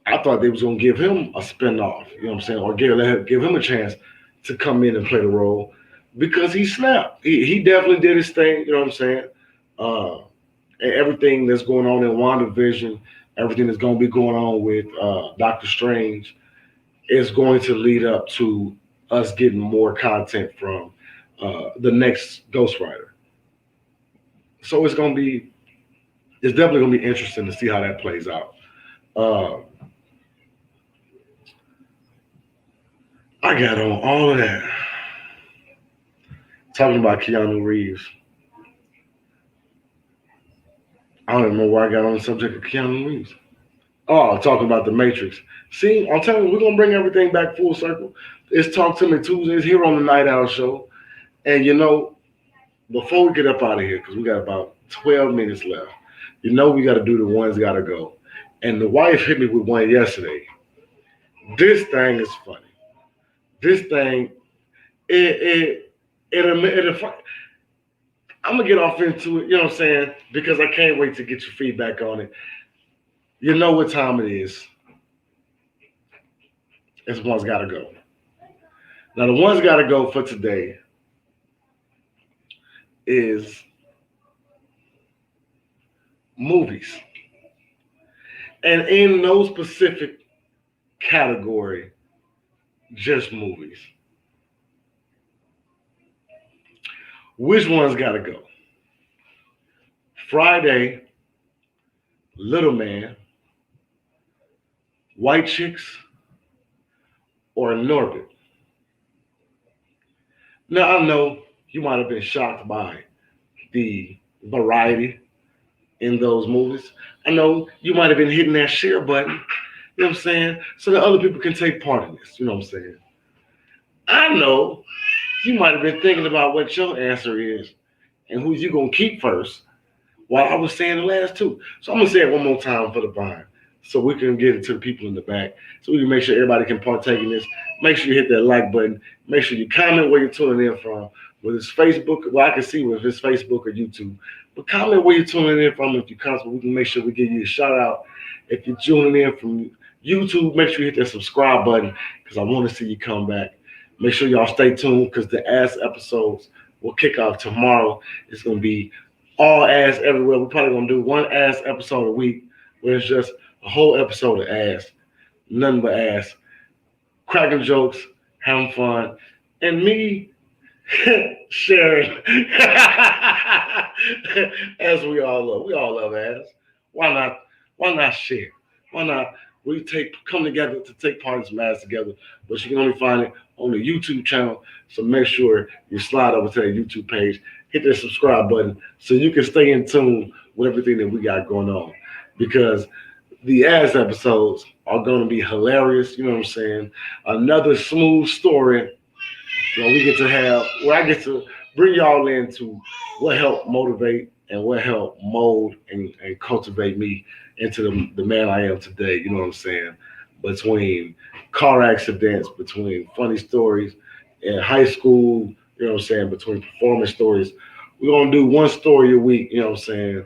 I thought they was gonna give him a spinoff. You know what I'm saying, or give him a chance to come in and play the role because he snapped. He definitely did his thing. You know what I'm saying? Uh, and everything that's going on in WandaVision, everything that's going to be going on with Doctor Strange is going to lead up to us getting more content from the next Ghost Rider. So it's definitely going to be interesting to see how that plays out. Uh, I got on all of that talking about Keanu Reeves. I don't even know why I got on the subject of Keanu Reeves. Oh, talking about the Matrix. See, I'm telling you, we're gonna bring everything back full circle. It's Talk to Me Tuesdays here on the Night Owl Show. And before we get up out of here, because we got about 12 minutes left, we got to do the ones gotta go. And the wife hit me with one yesterday. This thing is funny. This thing, it I'm gonna get off into it. You know what I'm saying? Because I can't wait to get your feedback on it. You know what time it is. It's one's gotta go. Now the one's gotta go for today is movies. And in no specific category, just movies. Which one's gotta go? Friday, Little Man, White Chicks, or Norbit? Now I know you might have been shocked by the variety in those movies. I know you might have been hitting that share button, you know what I'm saying, so that other people can take part in this, you know what I'm saying. I know you might have been thinking about what your answer is and who you gonna keep first while I was saying the last two. So I'm gonna say it one more time for the blind so we can get it to the people in the back, so we can make sure everybody can partake in this. Make sure you hit that like button. Make sure you comment where you're tuning in from. Whether it's Facebook, well, I can see if it's Facebook or YouTube. But comment where you're tuning in from. If you comment, so we can make sure we give you a shout out. If you're tuning in from YouTube, make sure you hit that subscribe button because I want to see you come back. Make sure y'all stay tuned because the ass episodes will kick off tomorrow. It's going to be all ass everywhere. We're probably going to do one ass episode a week where it's just a whole episode of ass. Nothing but ass. Cracking jokes, having fun, and me sharing as we all love. We all love ass. Why not? Why not share? Why not? We come together to take part in some ass together. But you can only find it on the YouTube channel. So make sure you slide over to the YouTube page, hit that subscribe button, so you can stay in tune with everything that we got going on. Because the ass episodes are going to be hilarious. You know what I'm saying? Another smooth story where I get to bring y'all into what helped motivate and what helped mold and cultivate me into the man I am today. You know what I'm saying? Between car accidents, between funny stories in high school, you know what I'm saying? Between performance stories. We're going to do one story a week, you know what I'm saying?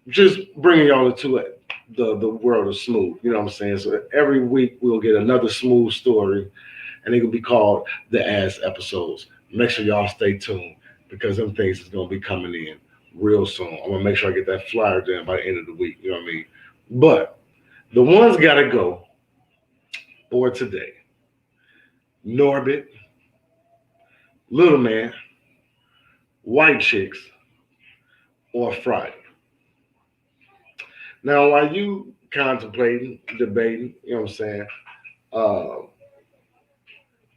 Just bringing y'all into it. The world of smooth, you know what I'm saying? So every week we'll get another smooth story, and they're gonna be called the ass episodes. Make sure y'all stay tuned because them things is gonna be coming in real soon. I'm gonna make sure I get that flyer done by the end of the week. You know what I mean? But the ones gotta go for today. Norbit, Little Man, White Chicks, or Friday. Now, while you contemplating, debating, you know what I'm saying? Uh,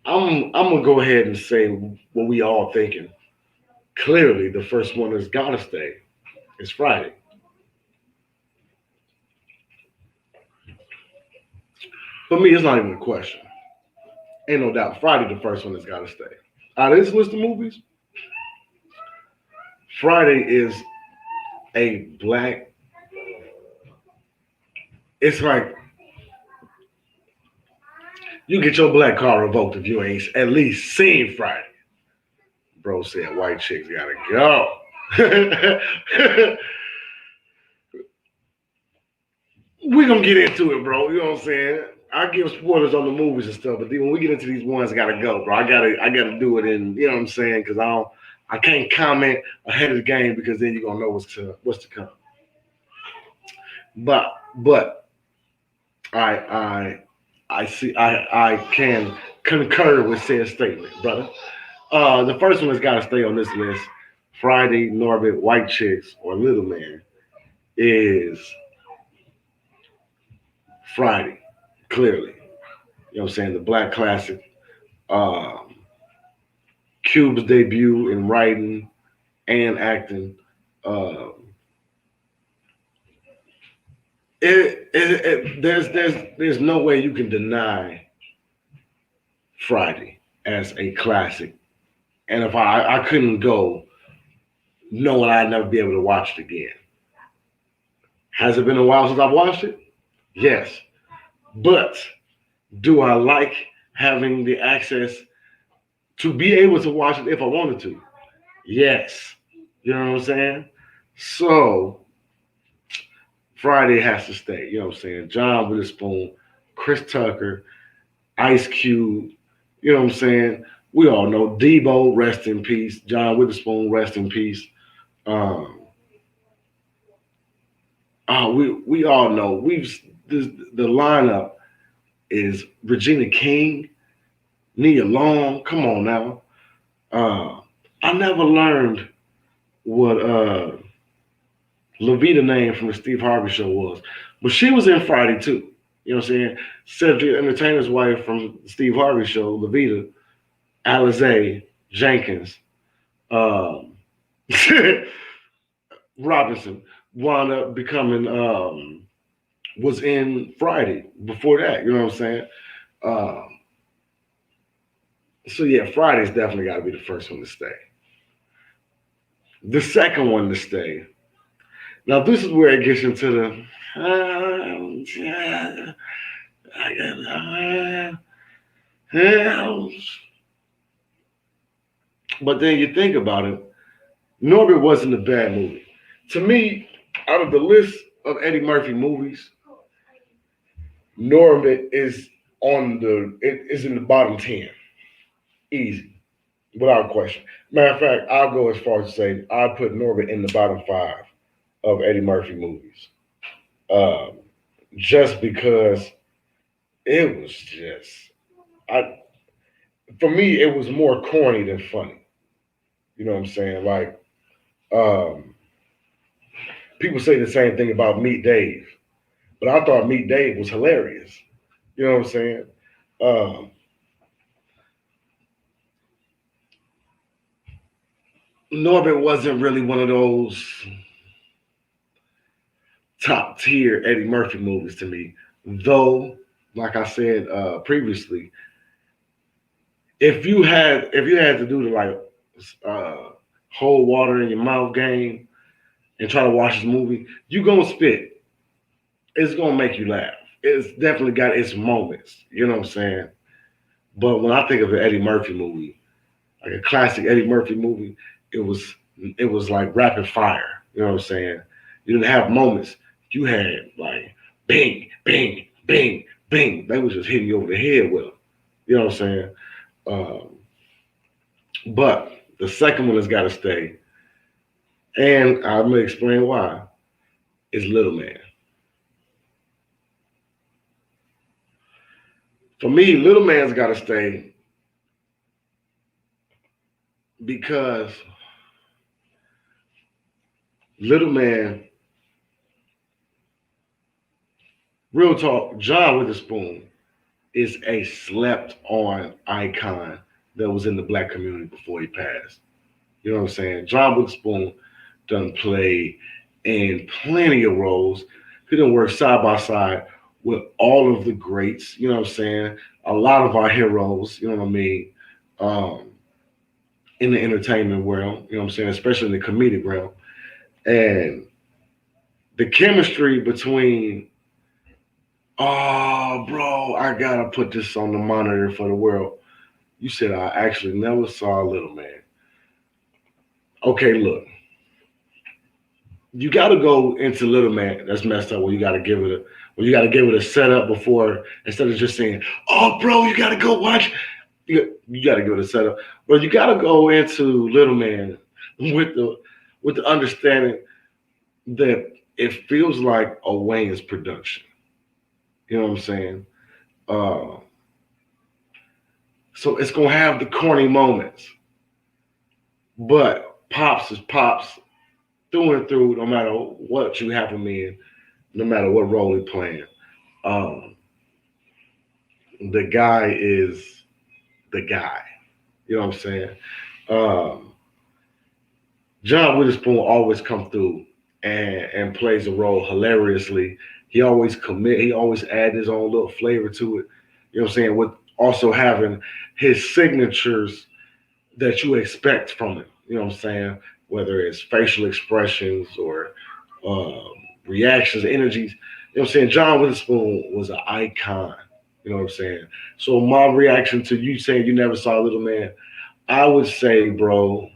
I'm gonna go ahead and say what we all thinking. Clearly, the first one that's gotta stay is Friday. For me, it's not even a question. Ain't no doubt. Friday, the first one that's gotta stay. Out of this list of movies, Friday is a black. It's like you get your black card revoked if you ain't at least seen Friday. Bro said white chicks gotta go. We gonna get into it, bro. You know what I'm saying? I give spoilers on the movies and stuff, but then when we get into these ones, gotta go, bro. I gotta do it in. You know what I'm saying? Because I can't comment ahead of the game because then you're gonna know what's to come. But I see I can concur with said statement, brother. The first one that's got to stay on this list, Friday, Norbit, White Chicks, or Little Man, is Friday. Clearly, you know what I'm saying. The black classic, um, Cube's debut in writing and acting. Um, there's no way you can deny Friday as a classic. And if I couldn't go knowing I'd never be able to watch it again. Has it been a while since I've watched it? Yes. But do I like having the access to be able to watch it if I wanted to? Yes. You know what I'm saying? So Friday has to stay. You know what I'm saying? John Witherspoon, Chris Tucker, Ice Cube. You know what I'm saying? We all know Debo, rest in peace. John Witherspoon, rest in peace. Um, we all know the lineup is Regina King, Nia Long. Come on now. Uh, I never learned what Levita name from the Steve Harvey show was, but she was in Friday too. You know what I'm saying? Cedric Entertainer's wife from the Steve Harvey show, Levita, Alizé Jenkins, um, Robinson wound up becoming was in Friday before that. You know what I'm saying? Um, so yeah, Friday's definitely got to be the first one to stay. The second one to stay. Now this is where it gets into the. But then you think about it, Norbit wasn't a bad movie. To me, out of the list of Eddie Murphy movies, Norbit is in the bottom 10. Easy. Without question. Matter of fact, I'll go as far as to say I'd put Norbit in the bottom 5 of Eddie Murphy movies. Um, just because it was just I for me it was more corny than funny. You know what I'm saying? Like um, people say the same thing about Meet Dave, but I thought Meet Dave was hilarious. You know what I'm saying? Um, Norbit wasn't really one of those top tier Eddie Murphy movies to me, though. Like I said previously, if you had to do the like uh, hold water in your mouth game and try to watch this movie, you gonna spit. It's gonna make you laugh. It's definitely got its moments. You know what I'm saying? But when I think of an Eddie Murphy movie, like a classic Eddie Murphy movie, it was it was like rapid fire. You know what I'm saying? You didn't have moments. You had like bing, bing, bing, bing. They was just hitting you over the head with them. You know what I'm saying? Um, but the second one has got to stay, and I'm gonna explain why. Is Little Man. For me, Little Man's got to stay because Little Man, real talk, John Witherspoon is a slept on icon that was in the black community before he passed. You know what I'm saying? John Witherspoon done play in plenty of roles. He done work side by side with all of the greats. You know what I'm saying? A lot of our heroes. You know what I mean? Um, in the entertainment world. You know what I'm saying? Especially in the comedic realm. And the chemistry between, oh, bro, I gotta put this on the monitor for the world. You said I actually never saw Little Man. Okay, look, you got to go into Little Man. That's messed up. Where you got to give it a, where you got to give it a setup before instead of just saying, "Oh, bro, you got to go watch." You got to give it a setup, but you got to go into Little Man with the understanding that it feels like a Wayne's production. You know what I'm saying? Uh, so it's gonna have the corny moments, but pops is pops through and through, no matter what you have him in, no matter what role he's playing. Um, the guy is the guy. You know what I'm saying? Um, John Witherspoon always come through and plays a role hilariously. He always commit. He always add his own little flavor to it. You know what I'm saying? With also having his signatures that you expect from him. You know what I'm saying? Whether it's facial expressions or um, reactions, energies. You know what I'm saying? John Witherspoon was an icon. You know what I'm saying? So my reaction to you saying you never saw Little Man, I would say, bro,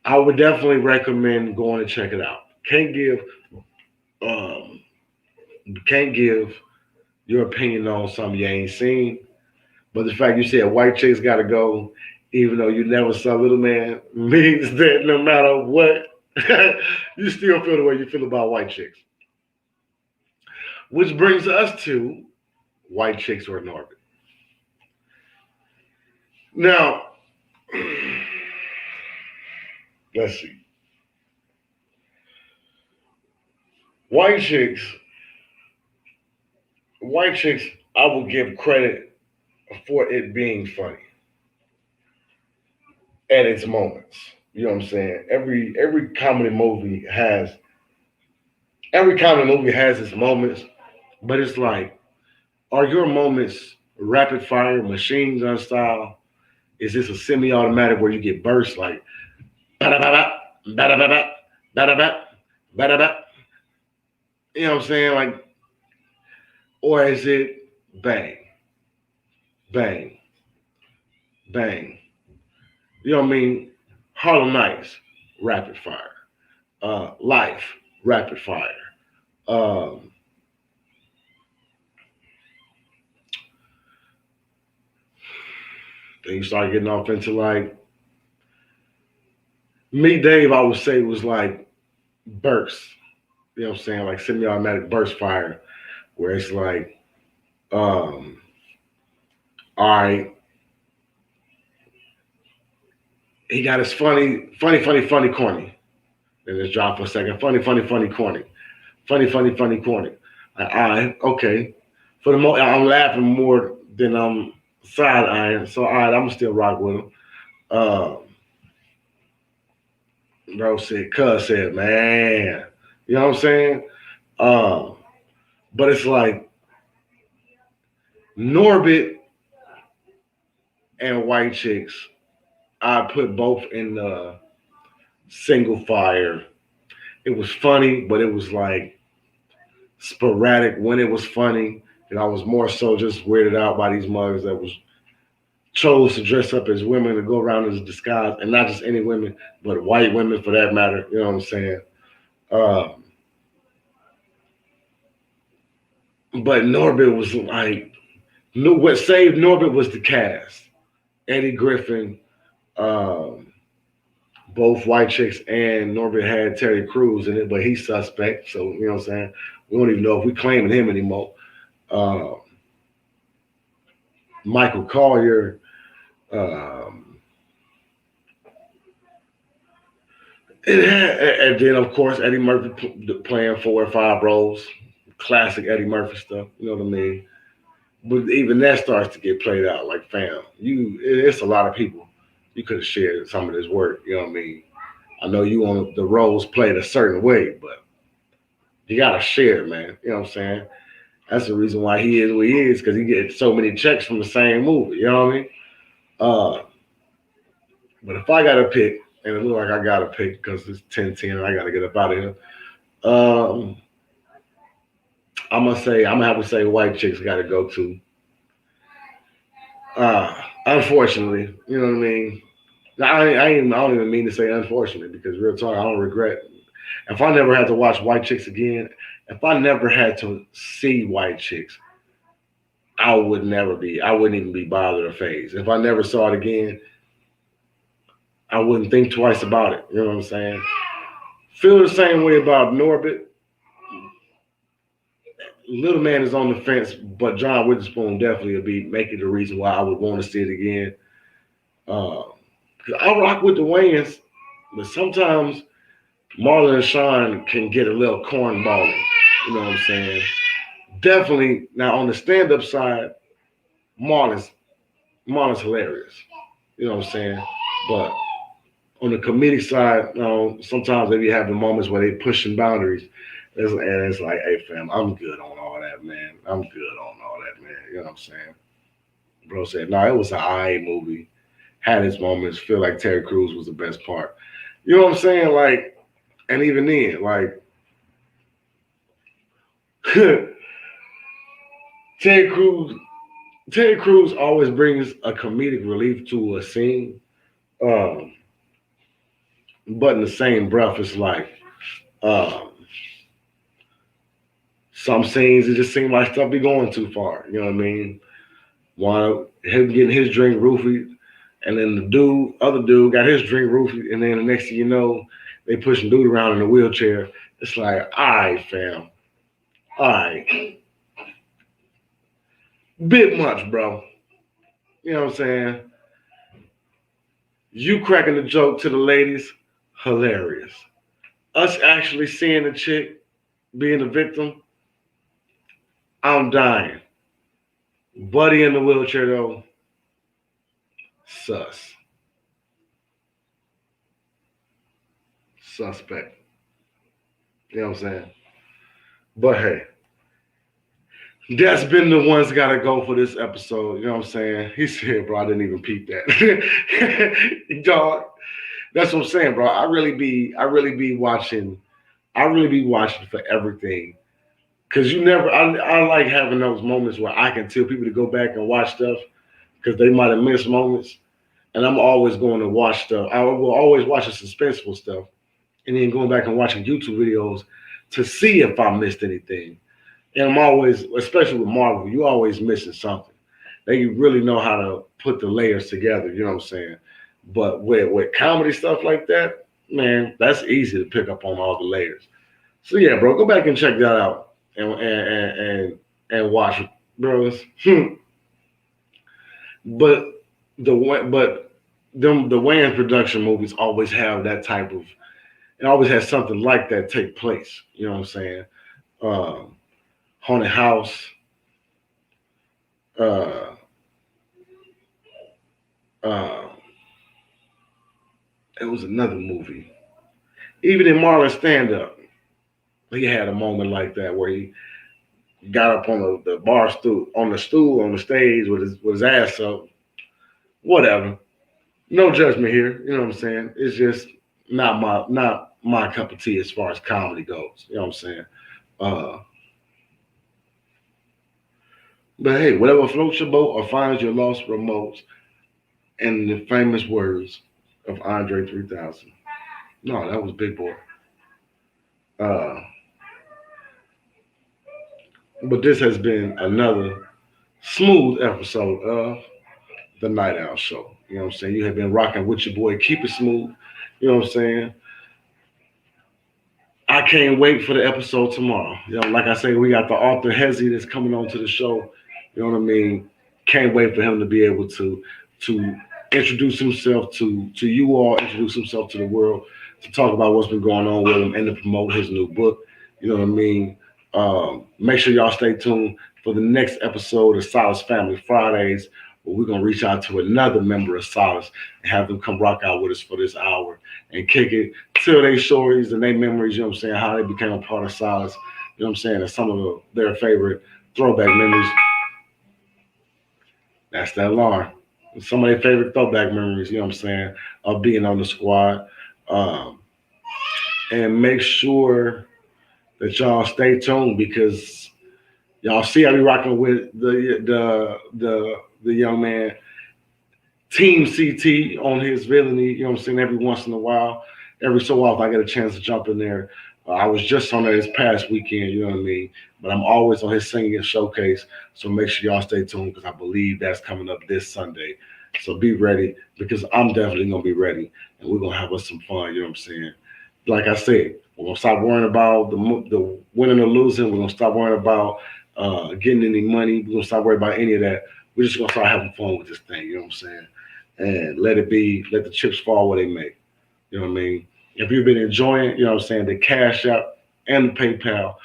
I would definitely recommend going to check it out. Um can't give your opinion on something you ain't seen. But the fact you said white chicks gotta go, even though you never saw Little Man, means that no matter what, you still feel the way you feel about white chicks. Which brings us to white chicks or Norbit. Now, let's see. White chicks, white chicks, I will give credit for it being funny at its moments. You know what I'm saying? Every comedy movie has its moments, but it's like, are your moments rapid fire, machine gun style? Is this a semi-automatic where you get bursts like ba-da-ba-ba, ba-da-ba-ba, ba-da-ba, ba-da-ba? You know what I'm saying? Like, or is it bang, bang, bang? You know what I mean? Harlem Nights, rapid fire. Life, rapid fire. Um, then you start getting off into like me, Dave. I would say was like bursts. You know what I'm saying? Like semi-automatic burst fire, where it's like, um, all right, he got his funny, corny. Then just drop for a second. Funny, corny. Funny, corny. Like, all right, okay. For the most, I'm laughing more than I'm side eyeing. So all right, I'm still rock with him. Um, bro said, cuz said, man, you know what I'm saying? Um, but it's like Norbit and White Chicks. I put both in the single fire. It was funny, but it was like sporadic when it was funny. And I was more so just weirded out by these mugs that was chose to dress up as women to go around as a disguise, and not just any women, but white women for that matter. You know what I'm saying? Um, but Norbit was like No, what saved Norbit was the cast. Eddie Griffin, um, both White Chicks and Norbit had Terry Crews in it, but he's suspect. So you know what I'm saying. We don't even know if we claiming him anymore. Uh, Michael Collier, um, and then of course Eddie Murphy playing 4 or 5 roles, classic Eddie Murphy stuff. You know what I mean? But even that starts to get played out. Like, fam, it's a lot of people you could have shared some of this work. You know what I mean? I know you want the roles played a certain way, but you gotta share, man. You know what I'm saying? That's the reason why he is what he is, because he gets so many checks from the same movie. You know what I mean? Uh, but if I gotta pick, and it looks like I gotta pick because it's 10:10 and I gotta get up out of here. Um, I'm gonna have to say White Chicks gotta go to. Unfortunately, you know what I mean. I don't even mean to say unfortunately because real talk, I don't regret. If I never had to watch White Chicks again, if I never had to see White Chicks, I wouldn't even be bothered or phased. If I never saw it again, I wouldn't think twice about it. You know what I'm saying? Feel the same way about Norbit. Little man is on the fence, but John Witherspoon definitely would be making the reason why I would want to see it again. Uh, I rock with the Wayans, but sometimes Marlon and Sean can get a little cornballing. You know what I'm saying? Definitely. Now on the stand-up side, Marlon's Marlon's hilarious. You know what I'm saying? But on the comedic side, sometimes they be having moments where they pushing boundaries. And it's like, hey fam, I'm good on all that, man. I'm good on all that, man. You know what I'm saying? Bro said, no, it was an I movie. Had its moments. Feel like Terry Crews was the best part. You know what I'm saying? Like, and even then, like Terry Crews, Terry Crews always brings a comedic relief to a scene. Um, but in the same breath, it's like um, some scenes it just seem like stuff be going too far. You know what I mean? One him getting his drink roofied, and then other dude, got his drink roofied, and then the next thing you know, they pushing dude around in a wheelchair. It's like, all right, fam, all right, bit much, bro. You know what I'm saying? You cracking the joke to the ladies, hilarious. Us actually seeing the chick being the victim, I'm dying. Buddy in the wheelchair though, sus, suspect. You know what I'm saying? But hey, that's been the ones gotta go for this episode. You know what I'm saying? He said, bro, I didn't even peep that. Dog, that's what I'm saying, bro. I really be watching for everything. Cause I like having those moments where I can tell people to go back and watch stuff because they might have missed moments. And I'm always going to watch stuff. I will always watch the suspenseful stuff and then going back and watching YouTube videos to see if I missed anything. And I'm always, especially with Marvel, you always missing something. They really know how to put the layers together. You know what I'm saying? But with comedy stuff like that, man, that's easy to pick up on all the layers. So yeah, bro, go back and check that out and watch it, bros. But but the Wayans production movies always have that type of. It always has something like that take place. You know what I'm saying? Um, Haunted House. Uh, uh, it was another movie. Even in Marlon stand up, he had a moment like that where he got up on the bar stool on the stage with his ass up. Whatever. No judgment here. You know what I'm saying? It's just not my cup of tea as far as comedy goes. You know what I'm saying? Uh, but hey, whatever floats your boat or finds your lost remotes, in the famous words of Andre 3000. No, that was Big Boy. Uh, but this has been another smooth episode of the Night Owl Show. You know what I'm saying? You have been rocking with your boy, Keep It Smooth. You know what I'm saying? I can't wait for the episode tomorrow. You know, like I say, we got the author Hezi that's coming on to the show. You know what I mean? Can't wait for him to be able to introduce himself to you all, introduce himself to the world, to talk about what's been going on with him and to promote his new book. You know what I mean? Make sure y'all stay tuned for the next episode of Solace Family Fridays, where we're gonna reach out to another member of Solace and have them come rock out with us for this hour and kick it, tell their stories and their memories, you know what I'm saying, how they became a part of Solace, you know what I'm saying, and some of their favorite throwback memories. That's that alarm. Some of their favorite throwback memories, you know what I'm saying, of being on the squad. Um, and make sure that y'all stay tuned because y'all see I be rocking with the young man Team CT on his villainy, you know what I'm saying, every once in a while. Every so often I get a chance to jump in there. I was just on there this past weekend, you know what I mean? But I'm always on his singing showcase. So make sure y'all stay tuned because I believe that's coming up this Sunday. So be ready because I'm definitely gonna be ready and we're gonna have us some fun, you know what I'm saying? Like I said, we're gonna stop worrying about the winning or losing. We're gonna stop worrying about getting any money. We're gonna stop worrying about any of that. We're just gonna start having fun with this thing, you know what I'm saying? And let it be, let the chips fall where they may. You know what I mean? If you've been enjoying, you know what I'm saying, the Cash App and the PayPal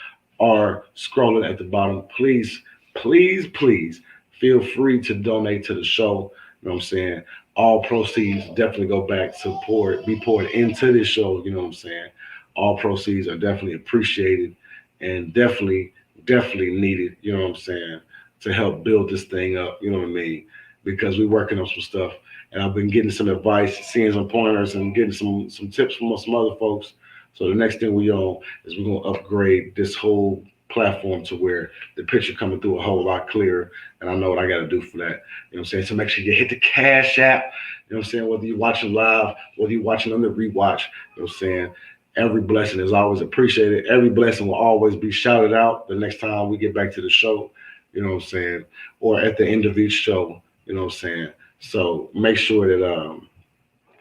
are scrolling at the bottom. Please, please, please feel free to donate to the show. You know what I'm saying? All proceeds definitely go back to be poured into this show. You know what I'm saying? All proceeds are definitely appreciated and definitely needed. You know what I'm saying? To help build this thing up. You know what I mean? Because we're working on some stuff and I've been getting some advice, seeing some pointers, and getting some tips from some other folks. So the next thing we on is we're gonna upgrade this whole platform to where the picture coming through a whole lot clearer. And I know what I got to do for that. You know what I'm saying? So make sure you hit the Cash App. You know what I'm saying? Whether you're watching live, whether you're watching on the rewatch. You know what I'm saying? Every blessing is always appreciated. Every blessing will always be shouted out the next time we get back to the show. You know what I'm saying? Or at the end of each show. You know what I'm saying? So make sure that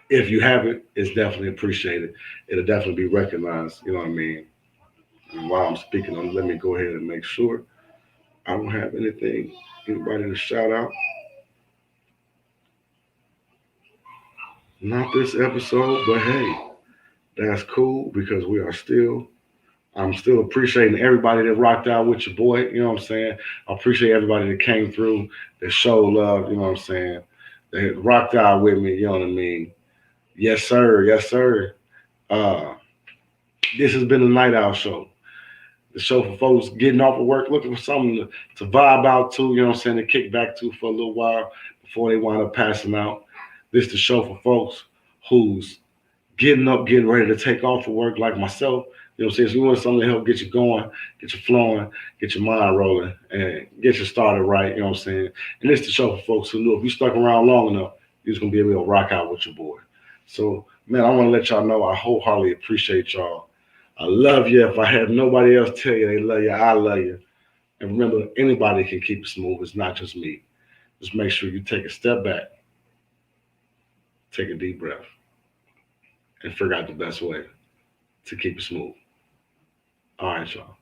if you have it, it's definitely appreciated. It'll definitely be recognized. You know what I mean? And while I'm speaking on, let me go ahead and make sure I don't have anything, anybody to shout out. Not this episode, but hey, that's cool because I'm still appreciating everybody that rocked out with your boy. You know what I'm saying? I appreciate everybody that came through, that showed love. You know what I'm saying? That rocked out with me. You know what I mean? Yes, sir. Yes, sir. Uh, this has been the Night Owl Show. The show for folks getting off of work, looking for something to vibe out to, you know what I'm saying, to kick back to for a little while before they wind up passing out. This is the show for folks who's getting up, getting ready to take off for work like myself. You know what I'm saying? So you want something to help get you going, get you flowing, get your mind rolling, and get you started right, you know what I'm saying? And this is the show for folks who know if you stuck around long enough, you're just gonna be able to rock out with your boy. So man, I want to let y'all know I wholeheartedly appreciate y'all. I love you. If I have nobody else tell you they love you, I love you. And remember, anybody can keep it smooth. It's not just me. Just make sure you take a step back, take a deep breath, and figure out the best way to keep it smooth. All right, y'all.